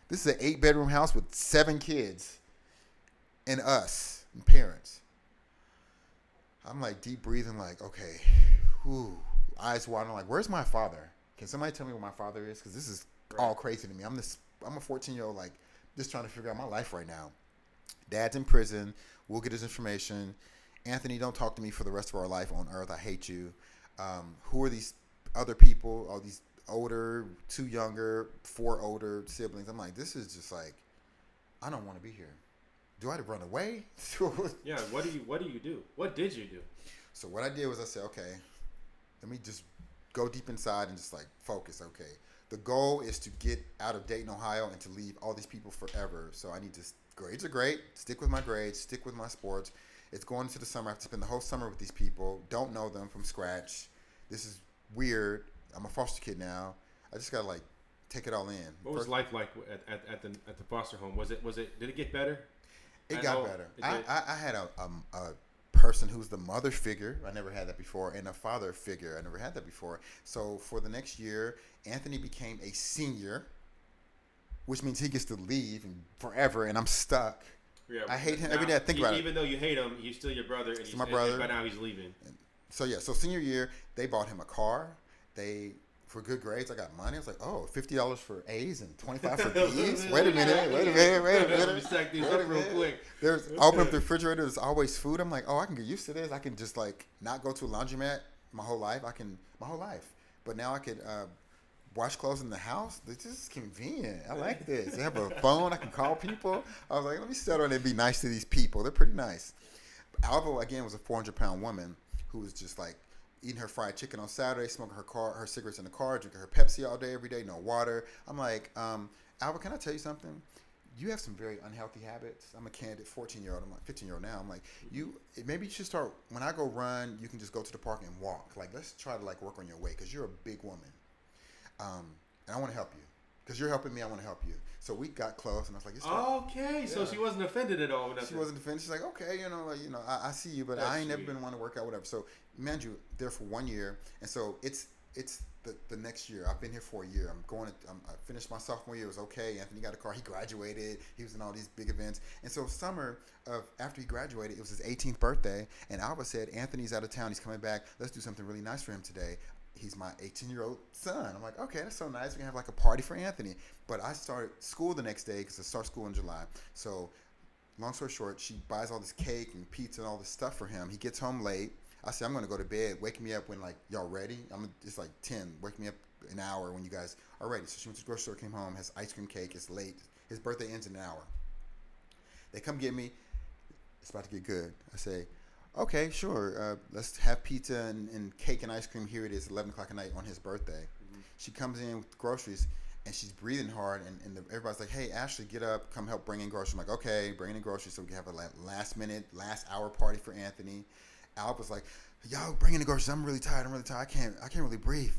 This is an 8-bedroom house with 7 kids and us and parents. I'm like deep breathing like, okay, whew. Eyes watering like, where's my father? Can somebody tell me where my father is? Because this is all crazy to me. I'm a 14-year-old like just trying to figure out my life right now. Dad's in prison. We'll get his information. Anthony, don't talk to me for the rest of our life on earth. I hate you. Who are these other people? All these older, 2 younger, 4 older siblings. I'm like, this is just like, I don't want to be here. Do I have to run away? Yeah. What do you do? What did you do? So what I did was I said, okay, let me just go deep inside and just like focus. Okay, the goal is to get out of Dayton, Ohio, and to leave all these people forever. So I need to. Grades are great. Stick with my grades. Stick with my sports. It's going into the summer. I have to spend the whole summer with these people. Don't know them from scratch. This is weird. I'm a foster kid now. I just gotta like take it all in. What was life like at the foster home? Did it get better? It got better. I had a person who's the mother figure. I never had that before, and a father figure. I never had that before. So for the next year, Anthony became a senior, which means he gets to leave forever, and I'm stuck. Yeah, I hate him every day. I think about it. Even though you hate him, he's still your brother, and he's my brother. And by now he's leaving. So senior year, they bought him a car. For good grades, I got money. I was like, $50 for A's and $25 for B's. Wait a minute. Let me stack these up real quick. I open up the refrigerator. There's always food. I'm like, I can get used to this. I can just like not go to a laundromat my whole life. But now I could wash clothes in the house. This is convenient. I like this. They have a phone. I can call people. I was like, let me settle in and be nice to these people. They're pretty nice. Alva, again, was a 400-pound woman who was just like eating her fried chicken on Saturday, smoking her cigarettes in the car, drinking her Pepsi all day, every day, no water. I'm like, Alva, can I tell you something? You have some very unhealthy habits. I'm a candid 14-year-old. I'm like 15-year-old now. I'm like, maybe you should start, when I go run, you can just go to the park and walk. Like, let's try to like work on your weight because you're a big woman. And I want to help you. Because you're helping me, I want to help you. So we got close, and I was like, okay. Yeah. So she wasn't offended at all. She wasn't offended. She's like, okay, I see you, but That's I ain't never sweet. been one to work out, whatever. So, man, you there for 1 year, and so it's the next year. I've been here for a year. I finished my sophomore year. It was okay. Anthony got a car. He graduated. He was in all these big events. And so summer of after he graduated, it was his 18th birthday, and Alva said, Anthony's out of town. He's coming back. Let's do something really nice for him today. He's my 18-year-old son. I'm like, okay, that's so nice. We can have like a party for Anthony. But I started school the next day because I start school in July. So long story short, she buys all this cake and pizza and all this stuff for him. He gets home late. I said, I'm going to go to bed. Wake me up when, like, y'all ready. It's like 10. Wake me up an hour when you guys are ready. So she went to the grocery store, came home, has ice cream cake. It's late. His birthday ends in an hour. They come get me. It's about to get good. I say, okay, sure. Let's have pizza and cake and ice cream. Here it is, 11 o'clock at night on his birthday. Mm-hmm. She comes in with groceries, and she's breathing hard. And everybody's like, hey, Ashley, get up. Come help bring in groceries. I'm like, okay, bring in groceries so we can have a last hour party for Anthony. Al was like, y'all bring in the groceries. I'm really tired. I can't really breathe.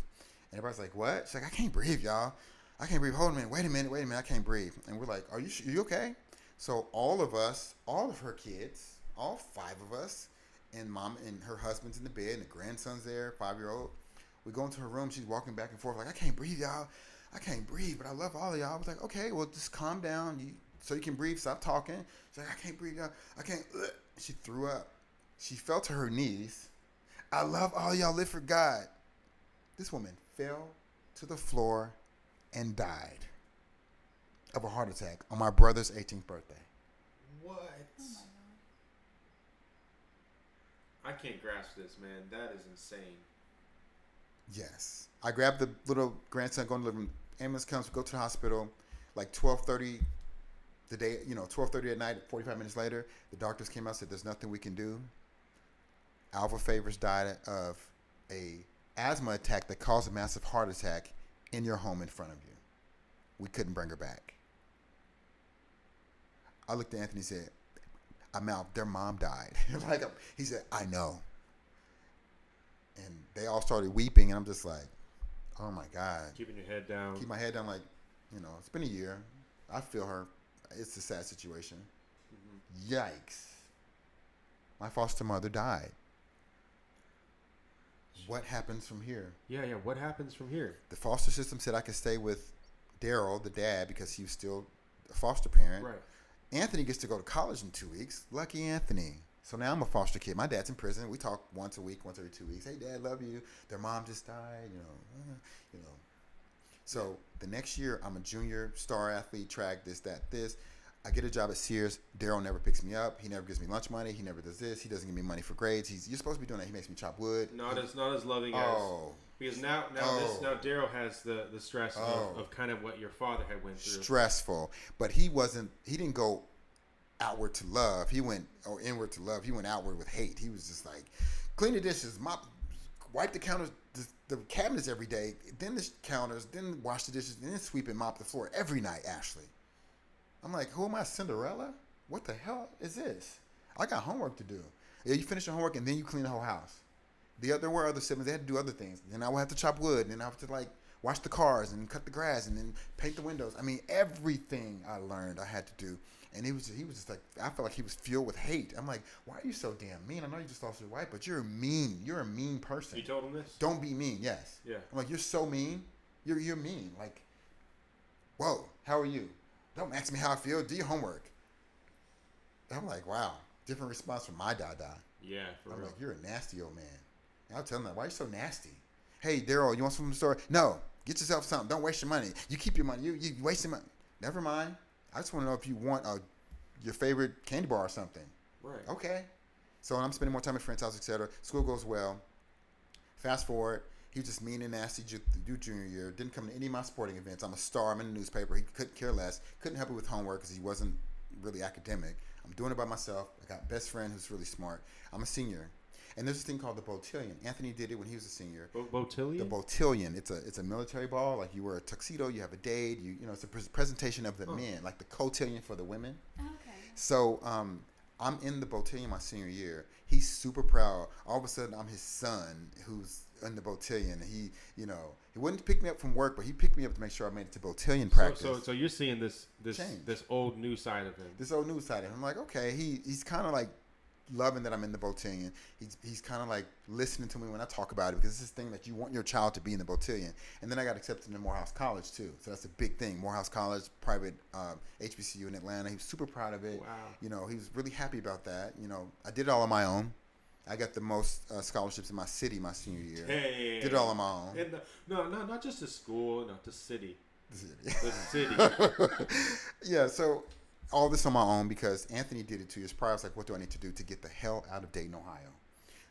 And everybody's like, what? She's like, I can't breathe, y'all. I can't breathe. Hold a minute. Wait a minute. I can't breathe. And we're like, are you okay? So all of her kids, all 5 of us, and mom and her husband's in the bed, and the grandson's there, 5-year-old. We go into her room. She's walking back and forth like, I can't breathe, y'all. I can't breathe, but I love all of y'all. I was like, okay, well, just calm down so you can breathe. Stop talking. She's like, I can't breathe, y'all. I can't. She threw up. She fell to her knees. I love all y'all. Live for God. This woman fell to the floor and died of a heart attack on my brother's 18th birthday. What? Oh my God. I can't grasp this, man. That is insane. Yes. I grabbed the little grandson, going to the living room. Ambulance comes, we go to the hospital, like 12:30 the day, 12:30 at night, 45 minutes later, the doctors came out and said, there's nothing we can do. Alva Favors died of a asthma attack that caused a massive heart attack in your home in front of you. We couldn't bring her back. I looked at Anthony and said, I'm out. Their mom died. He said, I know. And they all started weeping, and I'm just like, oh my God. Keeping your head down. Keep my head down, like, it's been a year. I feel her. It's a sad situation. Mm-hmm. Yikes. My foster mother died. What happens from here? Yeah. What happens from here? The foster system said I could stay with Daryl, the dad, because he was still a foster parent. Right. Anthony gets to go to college in 2 weeks. Lucky Anthony. So now I'm a foster kid. My dad's in prison. We talk once a week, once every 2 weeks. Hey, Dad, love you. Their mom just died. So the next year, I'm a junior star athlete, track, this, that, this. I get a job at Sears. Daryl never picks me up. He never gives me lunch money. He never does this. He doesn't give me money for grades. You're supposed to be doing that. He makes me chop wood. Not as loving as. Because now Daryl has the stress of kind of what your father had went through. Stressful, but he didn't go outward to love. He went inward to love. He went outward with hate. He was just like, clean the dishes, mop, wipe the counters, the cabinets every day, then the counters, then wash the dishes, and then sweep and mop the floor every night. Ashley, I'm like, who am I, Cinderella? What the hell is this? I got homework to do. Yeah, you finish your homework and then you clean the whole house. There were other siblings. They had to do other things. Then I would have to chop wood. And then I would have to wash the cars and cut the grass and then paint the windows. I mean, everything I learned I had to do. And he was just like, I felt like he was filled with hate. I'm like, why are you so damn mean? I know you just lost your wife, but you're mean. You're a mean person. You told him this? Don't be mean. Yes. Yeah. I'm like, you're so mean. You're mean. Like, whoa, how are you? Don't ask me how I feel. Do your homework. I'm like, wow. Different response from my dada. Yeah, for real. I'm like, you're a nasty old man. And I'll tell him that. Why are you so nasty? Hey, Daryl, you want something from the store? No. Get yourself something. Don't waste your money. You keep your money. You wasting money. Never mind. I just want to know if you want your favorite candy bar or something. Right. Okay. So I'm spending more time at friends' house, etc. School goes well. Fast forward. He was just mean and nasty junior year. Didn't come to any of my sporting events. I'm a star. I'm in the newspaper. He couldn't care less. Couldn't help me with homework because he wasn't really academic. I'm doing it by myself. I got a best friend who's really smart. I'm a senior. And there's this thing called the botillion. Anthony did it when he was a senior. Botillion? The botillion. It's a military ball. Like you wear a tuxedo. You have a date. It's a presentation of the men. Like the cotillion for the women. Okay. So I'm in the botillion my senior year. He's super proud. All of a sudden, I'm his son who's in the botillion. He wouldn't pick me up from work, but he picked me up to make sure I made it to botillion practice. So you're seeing this old new side of him. This old new side of him. I'm like, okay, he's kind of like loving that I'm in the botillion. He's kind of like listening to me when I talk about it because it's this thing that you want your child to be in the botillion. And then I got accepted into Morehouse College too, so that's a big thing. Morehouse College, private HBCU in Atlanta. He was super proud of it. Wow. He was really happy about that. I did it all on my own. I got the most scholarships in my city my senior year. Hey. Did it all on my own. No, not just the school, no, the city. The city. Yeah, so all this on my own because Anthony did it 2 years prior. I was like, what do I need to do to get the hell out of Dayton, Ohio?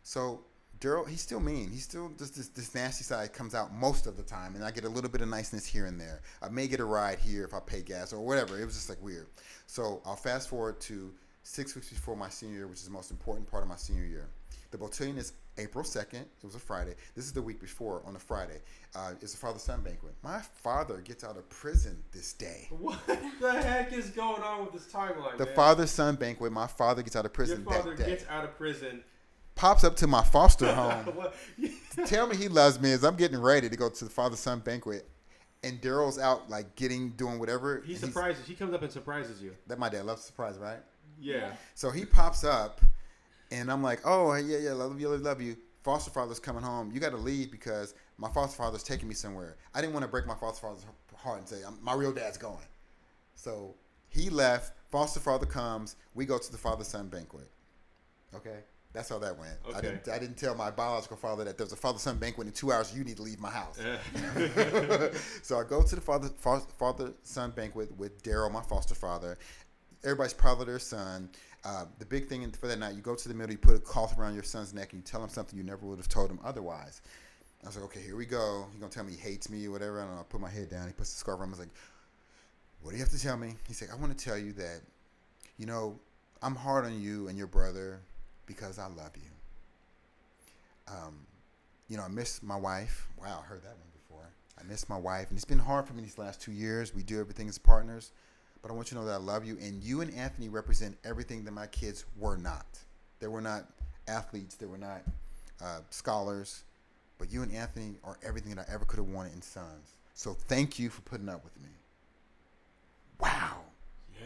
So Daryl, he's still mean. He's still just this nasty side comes out most of the time, and I get a little bit of niceness here and there. I may get a ride here if I pay gas or whatever. It was just like weird. So I'll fast forward to 6 weeks before my senior year, which is the most important part of my senior year. The botillion is April 2nd. It was a Friday. This is the week before on a Friday. It's a father-son banquet. My father gets out of prison this day. What the heck is going on with this timeline, The man? father-son banquet. My father gets out of prison Your father that day. gets out of prison. Pops up to my foster home. What? Tell me he loves me as I'm getting ready to go to the father-son banquet. And Daryl's out like doing whatever. He surprises. He comes up and surprises you. That my dad loves surprise, right? Yeah. So he pops up, and I'm like, oh, yeah, love you. Foster father's coming home. You got to leave because my foster father's taking me somewhere. I didn't want to break my foster father's heart and say, my real dad's going. So he left. Foster father comes. We go to the father-son banquet. Okay? That's how that went. Okay. I didn't tell my biological father that there's a father-son banquet in 2 hours. You need to leave my house. So I go to the father-son banquet with Daryl, my foster father. Everybody's proud of their son. The big thing for that night, you go to the middle, you put a cloth around your son's neck, and you tell him something you never would have told him otherwise. I was like, okay, here we go. He's going to tell me he hates me or whatever. And I put my head down. He puts the scarf on. I was like, what do you have to tell me? He said, I want to tell you that, I'm hard on you and your brother because I love you. I miss my wife. Wow, I heard that one before. I miss my wife. And it's been hard for me these last 2 years. We do everything as partners. But I want you to know that I love you. And you and Anthony represent everything that my kids were not. They were not athletes. They were not scholars. But you and Anthony are everything that I ever could have wanted in sons. So thank you for putting up with me. Wow. Yeah.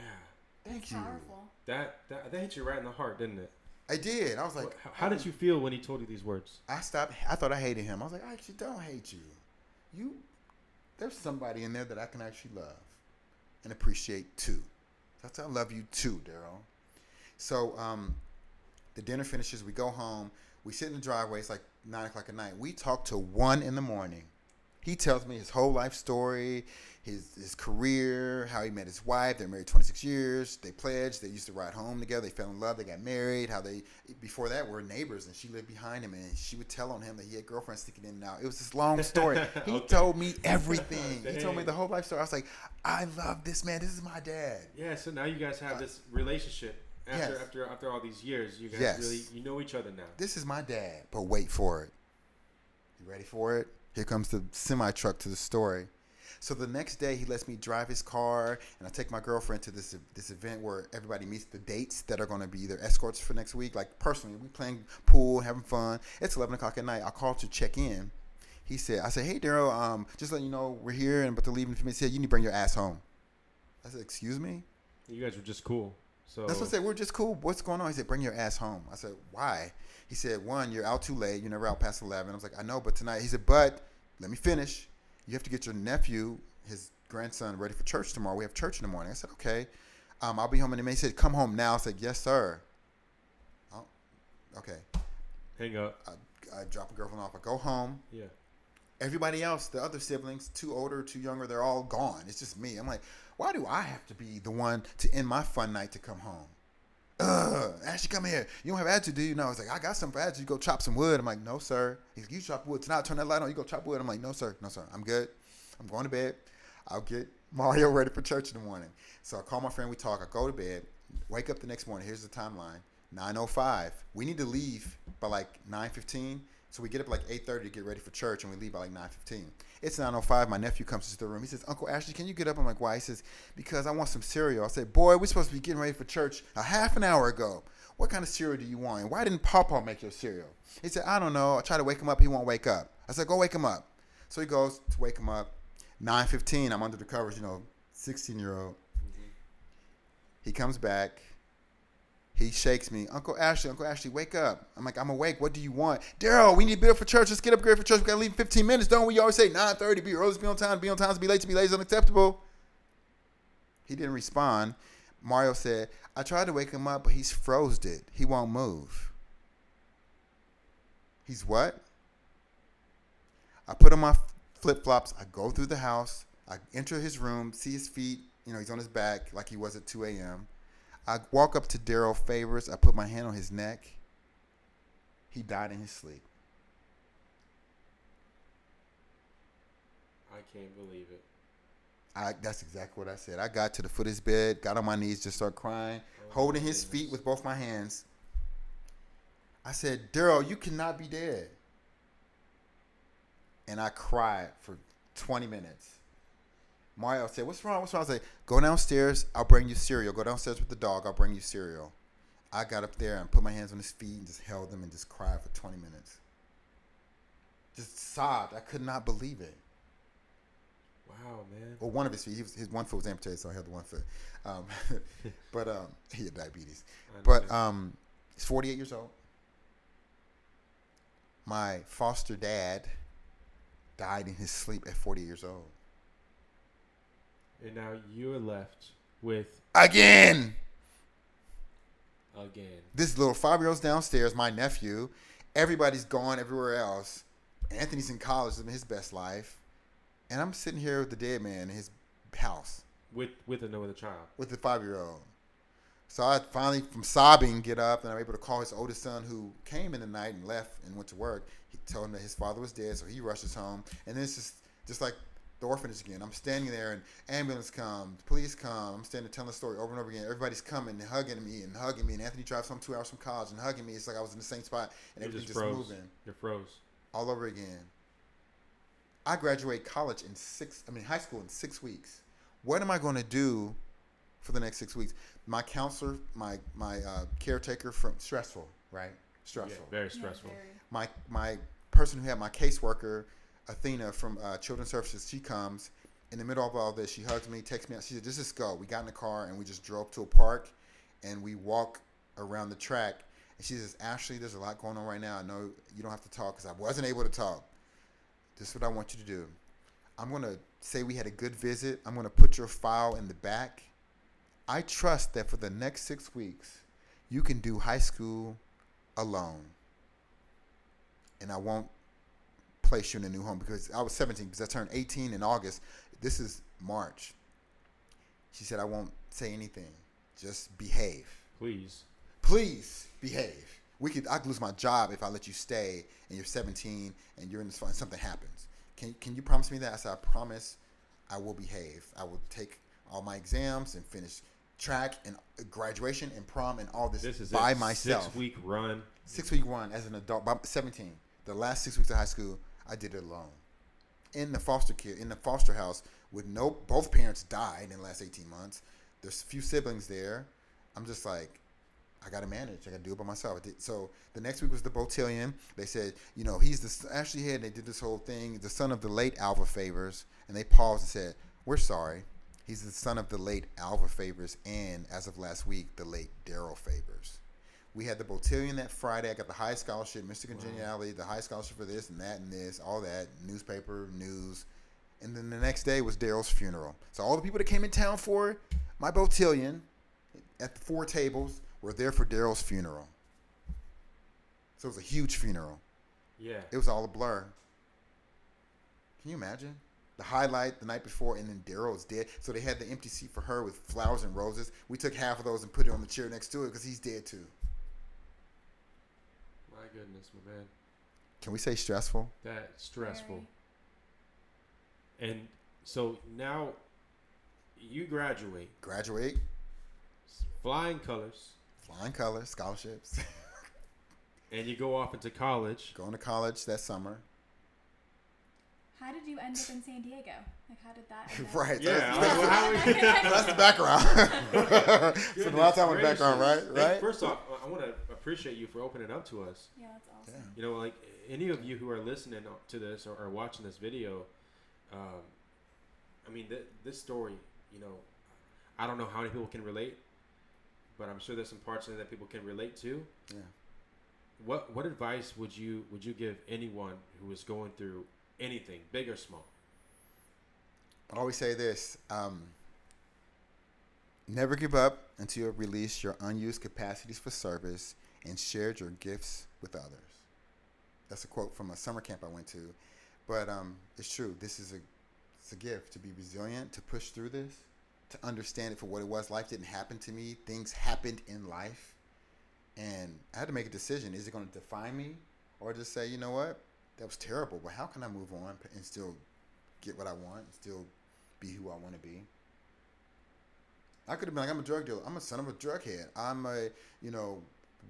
Thank you. Powerful. That hit you right in the heart, didn't it? I did. I was like, how did you feel when he told you these words? I thought I hated him. I was like, I actually don't hate you. There's somebody in there that I can actually love and appreciate too. That's I love you too, Daryl. So the dinner finishes. We go home. We sit in the driveway. It's like 9 o'clock at night. We talk till 1 in the morning. He tells me his whole life story, his career, how he met his wife. They're married 26 years. They pledged. They used to ride home together. They fell in love. They got married. How they, before that, were neighbors, and she lived behind him, and she would tell on him that he had girlfriends sticking in and out. It was this long story. He told me everything. He told me the whole life story. I was like, I love this man. This is my dad. Yeah, so now you guys have this relationship. After all these years, you guys really know each other now. This is my dad. But wait for it. You ready for it? Here comes the semi-truck to the story. So the next day, he lets me drive his car, and I take my girlfriend to this event where everybody meets the dates that are going to be their escorts for next week. Like, personally, we playing pool, having fun. It's 11 o'clock at night. I called to check in. I said, hey, Daryl, just letting you know we're here and about to leave in a few minutes. He said, you need to bring your ass home. I said, excuse me? You guys were just cool. So that's what I said. We're just cool. What's going on? He said, bring your ass home. I said, why? He said, one, you're out too late. You're never out past 11. I was like, I know, but tonight. He said, but let me finish. You have to get your nephew, his grandson, ready for church tomorrow. We have church in the morning. I said, okay. I'll be home in a minute. He said, come home now. I said, yes, sir. Oh, okay. Hang up. I drop a girlfriend off. I go home. Yeah. Everybody else, the other siblings, 2 older, 2 younger, they're all gone. It's just me. I'm like, why do I have to be the one to end my fun night to come home? Ashley, come here. You don't have attitude, do you? No. It's like, I got some for attitude. You go chop some wood. I'm like, no, sir. He's like, you chop wood tonight. Turn that light on. You go chop wood. I'm like, no, sir. No, sir. I'm good. I'm going to bed. I'll get Mario ready for church in the morning. So I call my friend. We talk. I go to bed. Wake up the next morning. Here's the timeline. 9:05. We need to leave by like 9:15. So we get up like 8:30 to get ready for church, and we leave by like 9:15. It's 9:05. My nephew comes into the room. He says, Uncle Ashley, can you get up? I'm like, why? He says, because I want some cereal. I said, boy, we're supposed to be getting ready for church a half an hour ago. What kind of cereal do you want? And why didn't Pawpaw make your cereal? He said, I don't know. I try to wake him up. He won't wake up. I said, go wake him up. So he goes to wake him up. 9:15. I'm under the covers, 16-year-old. Mm-hmm. He comes back. He shakes me. Uncle Ashley, wake up. I'm like, I'm awake. What do you want? Daryl, we need to be up for church. Let's get up, ready for church. We got to leave in 15 minutes, don't we? You always say 9:30, be early, be on time, be late is unacceptable. He didn't respond. Mario said, I tried to wake him up, but he's froze it. He won't move. He's what? I put on my flip-flops. I go through the house. I enter his room, see his feet. He's on his back like he was at 2 a.m. I walk up to Daryl Favors. I put my hand on his neck. He died in his sleep. I can't believe it. That's exactly what I said. I got to the foot of his bed, got on my knees, just started crying, holding his feet with both my hands. I said, Daryl, you cannot be dead. And I cried for 20 minutes. Mario said, what's wrong? What's wrong? I said, go downstairs. I'll bring you cereal. Go downstairs with the dog. I'll bring you cereal. I got up there and put my hands on his feet and just held him and just cried for 20 minutes. Just sobbed. I could not believe it. Wow, man. Well, one of his feet. His one foot was amputated, so I held the one foot. But he had diabetes. But he's 48 years old. My foster dad died in his sleep at 40 years old. And now you're left with... Again! This little 5-year-old's downstairs, my nephew. Everybody's gone everywhere else. Anthony's in college, living his best life. And I'm sitting here with the dead man in his house. With another child. With the 5-year-old. So I finally, from sobbing, get up, and I'm able to call his oldest son, who came in the night and left and went to work. He told him that his father was dead, so he rushes home. And then it's just like the orphanage again. I'm standing there, and ambulance come, police come. I'm standing there telling the story over and over again. Everybody's coming and hugging me. And Anthony drives home 2 hours from college and hugging me. It's like I was in the same spot, and everything just moving. You're froze. All over again. I graduate high school in 6 weeks. What am I going to do for the next 6 weeks? My counselor, my caretaker, from stressful, right? Stressful. Yeah, very stressful. Yeah, very. My person who had my caseworker, Athena from Children's Services, she comes in the middle of all this. She hugs me, takes me out. She said, "Just go." We got in the car and we just drove to a park, and we walk around the track. And she says, "Ashley, there's a lot going on right now. I know you don't have to talk," because I wasn't able to talk. This is what I want you to do. I'm going to say we had a good visit. I'm going to put your file in the back. I trust that for the next 6 weeks, you can do high school alone. And I won't place you in a new home, because I was 17, because I turned 18 in August. This is March. She said, I won't say anything. Just behave. Please behave. I could lose my job if I let you stay and you're 17 and you're in this and something happens. Can you promise me that? I said, I promise I will behave. I will take all my exams and finish track and graduation and prom and all this is by myself. 6 week run. 6 week run as an adult by 17. The last 6 weeks of high school, I did it alone. In the foster house with both parents died in the last 18 months. There's a few siblings there. I'm just like, I got to manage. I got to do it by myself. So the next week was the Botillion. They said, he's Ashley Head. And they did this whole thing, the son of the late Alva Favors. And they paused and said, we're sorry. He's the son of the late Alva Favors and, as of last week, the late Daryl Favors. We had the Botillion that Friday. I got the highest scholarship, Mr. Congeniality, the highest scholarship for this and this, all that, newspaper, news. And then the next day was Daryl's funeral. So all the people that came in town for my Botillion at the 4 tables were there for Daryl's funeral. So it was a huge funeral. Yeah. It was all a blur. Can you imagine? The highlight the night before, and then Daryl is dead. So they had the empty seat for her with flowers and roses. We took half of those and put it on the chair next to it because he's dead too. My goodness, my man. Can we say stressful? That's stressful. Very. And so now you graduate. Flying colors, scholarships. And you go off into college. Going to college that summer. How did you end up in San Diego? Like, how did that end up? Right. Yeah. That's the background. Spent a lot of time on the background, right? First off, I want to appreciate you for opening up to us. Yeah, that's awesome. Yeah. Like any of you who are listening to this or watching this video, this story, I don't know how many people can relate, but I'm sure there's some parts in it that people can relate to. Yeah. What advice would you give anyone who is going through anything, big or small? I always say this: never give up until you have released your unused capacities for service and shared your gifts with others. That's a quote from a summer camp I went to, but it's true. It's a gift to be resilient, to push through this, to understand it for what it was. Life didn't happen to me. Things happened in life. And I had to make a decision. Is it going to define me? Or just say, you know what? That was terrible, but how can I move on and still get what I want, still be who I want to be. I could have been like, I'm a drug dealer. I'm a son of a drug head. I'm a,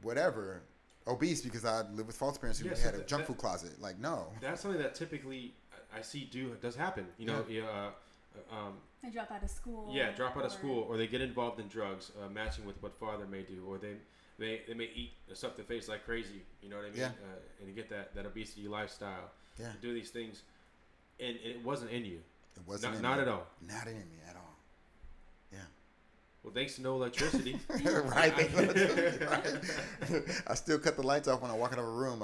whatever, obese because I live with false parents who had a junk food closet. Like, no. That's something that typically I see does happen. They drop out of school. Yeah, drop out of school, or they get involved in drugs, matching with what father may do, or they may eat stuff to face like crazy. You know what I mean? Yeah. And you get that obesity lifestyle. Yeah. Do these things, and it wasn't in you. It wasn't not at all. Not in me at all. Yeah. Well, thanks to no electricity. Right. I still cut the lights off when I walk out of a room.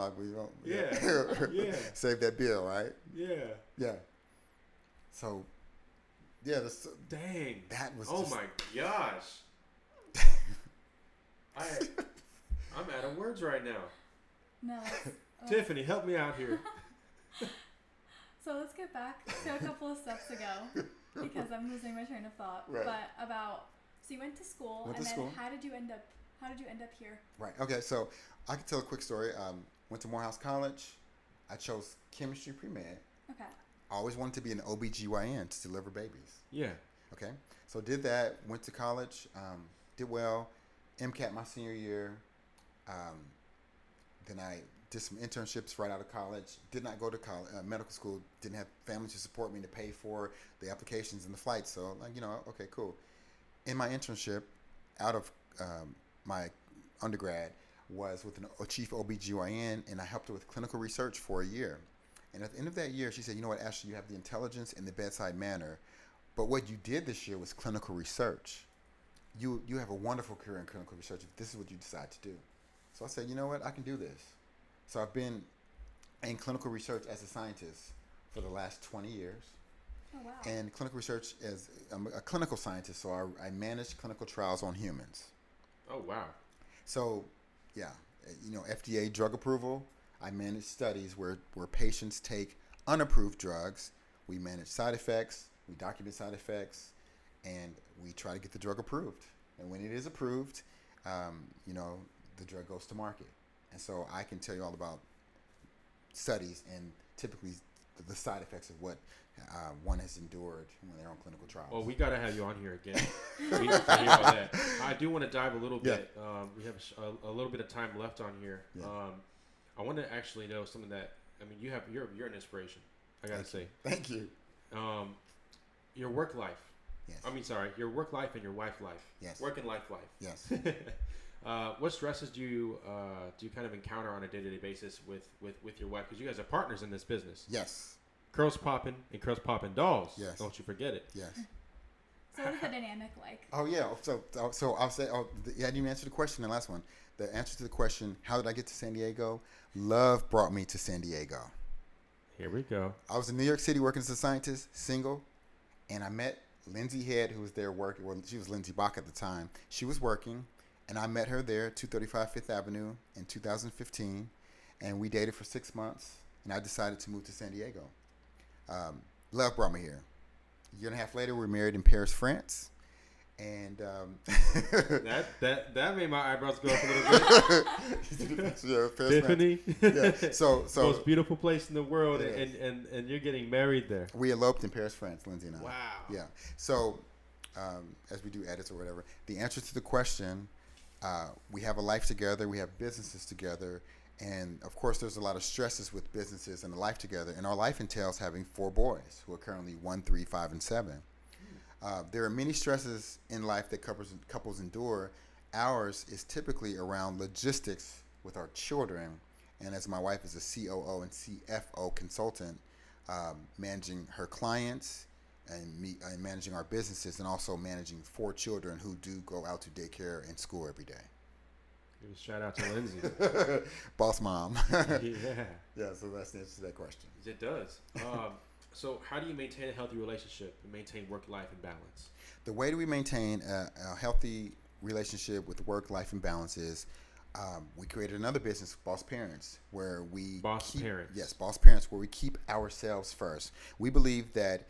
Yeah. Save that bill, right? Yeah. Yeah. So, yeah. Dang. That was. Oh my gosh. I'm out of words right now. No. Tiffany, help me out here. So let's get back to a couple of steps ago because I'm losing my train of thought. Right. So you went to school, Went and to then school. how did you end up here? Right. Okay. So I can tell a quick story. Went to Morehouse College. I chose chemistry pre-med. Okay. I always wanted to be an OBGYN to deliver babies. Yeah. Okay. So did that. Went to college. Did well. MCAT my senior year. Then I did some internships right out of college. Did not go to medical school. Didn't have family to support me to pay for the applications and the flights. So okay, cool. In my internship, out of my undergrad, was with a chief OBGYN, and I helped her with clinical research for a year. And at the end of that year, she said, "You know what, Ashley, you have the intelligence and the bedside manner, but what you did this year was clinical research. You have a wonderful career in clinical research if this is what you decide to do." So I said, "You know what, I can do this." So I've been in clinical research as a scientist for the last 20 years. Oh, wow. And clinical research I'm a clinical scientist, so I manage clinical trials on humans. Oh, wow. So, yeah, FDA drug approval. I manage studies where patients take unapproved drugs. We manage side effects. We document side effects. And we try to get the drug approved. And when it is approved, the drug goes to market. And so I can tell you all about studies and typically the side effects of what one has endured when they're on clinical trials. Well, we got to have you on here again. We need to hear about that. I do want to dive a little bit. We have a little bit of time left on here. Yeah. I want to actually know something that, you're an inspiration, I got to say. Thank you. Your work life. Yes. Your work life and your wife life. Yes. Work and life. Yes. What stresses do you kind of encounter on a day-to-day basis with your wife? Because you guys are partners in this business. Yes. Curls Poppin and Curls Poppin Dolls. Yes. Don't you forget it. Yes. So what is the dynamic like? Oh, yeah. So I'll say, I didn't even answer the question in the last one. The answer to the question, how did I get to San Diego? Love brought me to San Diego. Here we go. I was in New York City working as a scientist, single, and I met Lindsay Head, who was there working. Well, she was Lindsay Bach at the time. She was working, and I met her there, 235 Fifth Avenue, in 2015, and we dated for 6 months, and I decided to move to San Diego. Love brought me here. A year and a half later, we were married in Paris, France, and that made my eyebrows go up a little bit. Tiffany, yeah. So most beautiful place in the world, and you're getting married there. We eloped in Paris, France, Lindsay and I. Wow. Yeah. So as we do edits or whatever, the answer to the question, we have a life together, we have businesses together, and of course there's a lot of stresses with businesses and a life together. And our life entails having 4 boys who are currently 1, 3, 5, and 7. There are many stresses in life that couples endure. Ours is typically around logistics with our children, and as my wife is a COO and CFO consultant, managing her clients and managing our businesses, and also managing 4 children who do go out to daycare and school every day. Give a shout out to Lindsay. Boss mom. Yeah, so that's the answer to that question. It does. So how do you maintain a healthy relationship and maintain work-life and balance? The way that we maintain a healthy relationship with work-life and balance is we created another business, Boss Parents, where we Boss Parents, where we keep ourselves first. We believe that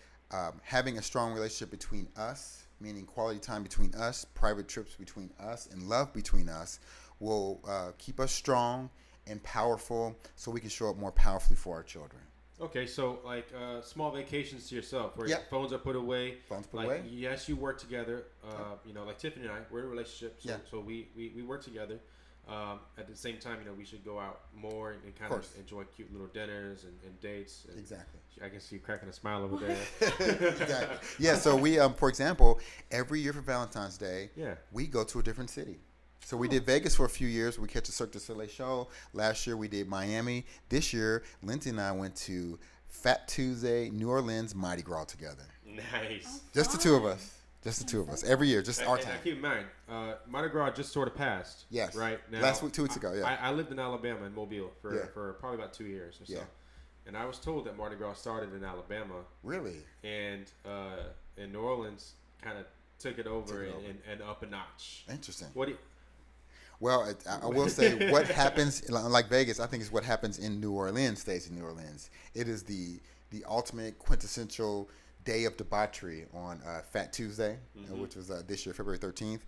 having a strong relationship between us, meaning quality time between us, private trips between us, and love between us, will keep us strong and powerful, so we can show up more powerfully for our children. Okay, so like small vacations to yourself where Yep. phones are put away. Phones put like, away. Yes, you work together. You know, like Tiffany and I, we're in a relationship, so, Yeah. so we work together. At the same time, you know, we should go out more and kind course. of enjoy cute little dinners and dates. And Exactly. I can see you cracking a smile over there. Exactly. Yeah. So we, for example, every year for Valentine's Day, Yeah. we go to a different city. So we did Vegas for a few years. We catch a Cirque du Soleil show. Last year we did Miami. This year, Lindsay and I went to Fat Tuesday, New Orleans, Mardi Gras together. Nice. Just the two of us. Just the two of us. Every year, just our And time. keep in mind, Mardi Gras just sort of passed. Yes. Right now. Last week, 2 weeks ago. Yeah. I lived in Alabama in Mobile for, Yeah. for probably about 2 years or so. Yeah. And I was told that Mardi Gras started in Alabama, Really? and in New Orleans kind of took it over and up a notch. Interesting. What do you, Well, I will say what happens, like Vegas, I think is what happens in New Orleans stays in New Orleans. It is the ultimate quintessential day of debauchery on Fat Tuesday, which was this year, February 13th.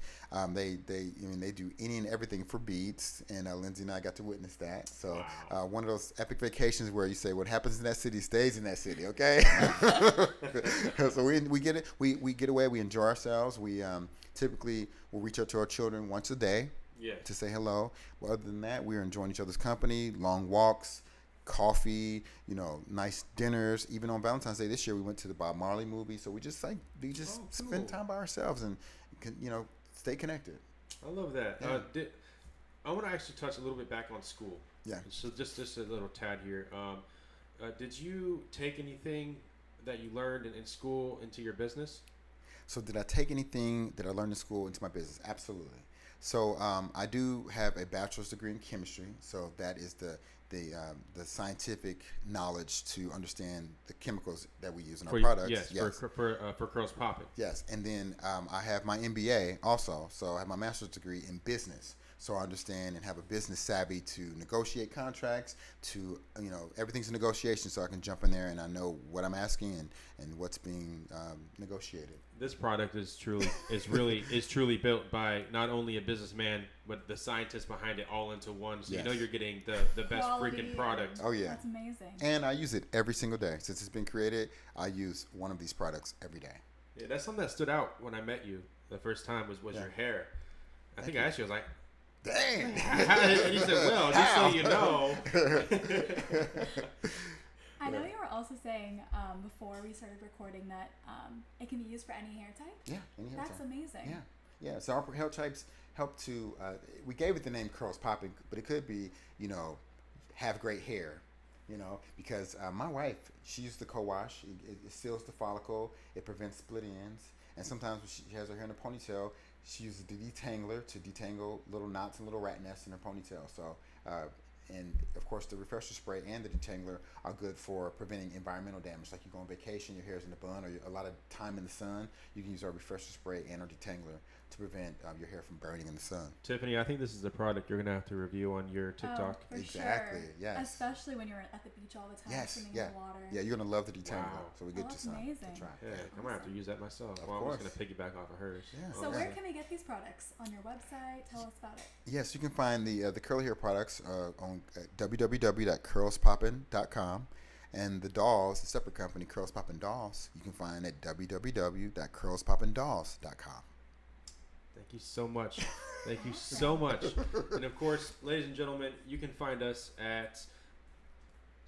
They do any and everything for beads, and Lindsay and I got to witness that. So one of those epic vacations where you say what happens in that city stays in that city. Okay. So we get it. We get away. We enjoy ourselves. We typically will reach out to our children once a day. Yeah. To say hello. Well, other than that, we're enjoying each other's company, long walks, coffee, nice dinners. Even on Valentine's Day this year, we went to the Bob Marley movie. So we just spend time by ourselves and stay connected. I love that. Yeah. I want to actually touch a little bit back on school. Yeah. So just a little tad here. Did you take anything that you learned in school into your business? So did I take anything that I learned in school into my business? Absolutely. So I do have a bachelor's degree in chemistry. So that is the scientific knowledge to understand the chemicals that we use in our products. Yes. For Curls Poppin. Yes, and then I have my MBA also. So I have my master's degree in business. So I understand and have a business savvy to negotiate contracts. To everything's a negotiation. So I can jump in there and I know what I'm asking and what's being negotiated. This product is truly built by not only a businessman but the scientist behind it all into one. So Yes. You're getting the best Quality freaking product. Oh yeah, That's amazing. and I use it every single day since it's been created. I use one of these products every day. Yeah, that's something that stood out when I met you the first time was Yeah. your hair. I think I asked you, I was like, Dang. and you said, well, just so you know. I know you were also saying before we started recording that it can be used for any hair type. Yeah, any hair That's type. amazing. Yeah. So our hair types help to. We gave it the name Curls Poppin, but it could be have great hair. Because my wife, she uses the co-wash. It seals the follicle. It prevents split ends. And sometimes when she has her hair in a ponytail, she uses the detangler to detangle little knots and little rat nests in her ponytail. So, and of course, the refresher spray and the detangler are good for preventing environmental damage. Like you go on vacation, your hair's in a bun, or a lot of time in the sun, you can use our refresher spray and our detangler to prevent your hair from burning in the sun. Tiffany, I think this is a product you're going to have to review on your TikTok. For Exactly, sure. yes. Especially when you're at the beach all the time, Yes, swimming yeah. in the water. Yeah, you're going to love the detangler. Wow. So we get you that's some amazing. to try. Yeah, I'm going to have to use that myself. Of Well, I'm course. just going to piggyback off of hers. Yeah. So Okay. where can we get these products? On your website? Tell us about it. Yes, you can find the curly hair products on www.curlspoppin.com, and the dolls, a separate company, Curls Poppin Dolls, you can find at www.curlspoppindolls.com. Thank you so much. Thank you so much. And of course, ladies and gentlemen, you can find us at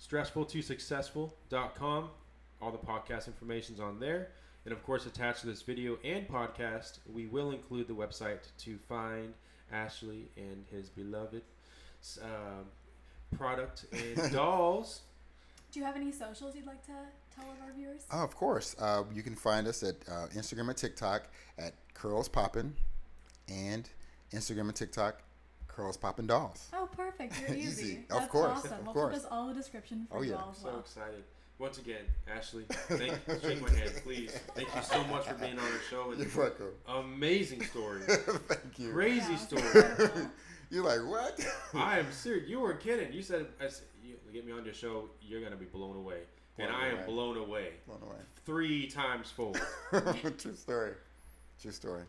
stressful2successful.com. All the podcast information's on there. And of course, attached to this video and podcast, we will include the website to find Ashley and his beloved product and dolls. Do you have any socials you'd like to tell of our viewers? Oh, of course. You can find us at Instagram and TikTok at Curls Poppin, and Instagram and TikTok, Curls Poppin Dolls. Oh, perfect. You're easy. Easy. Of That's course, awesome. of We'll course. put this all in the description for Oh, you yeah. all as So well. excited. Once again, Ashley, shake my hand, please. Thank you so much for being on our show. You're welcome. Amazing story. Thank you. Crazy Yeah, story. incredible. You're like, what? I am serious. You weren't kidding. You said, you get me on your show, you're going to be blown away. And I am blown away. Blown away. 3 times fold. True story. True story.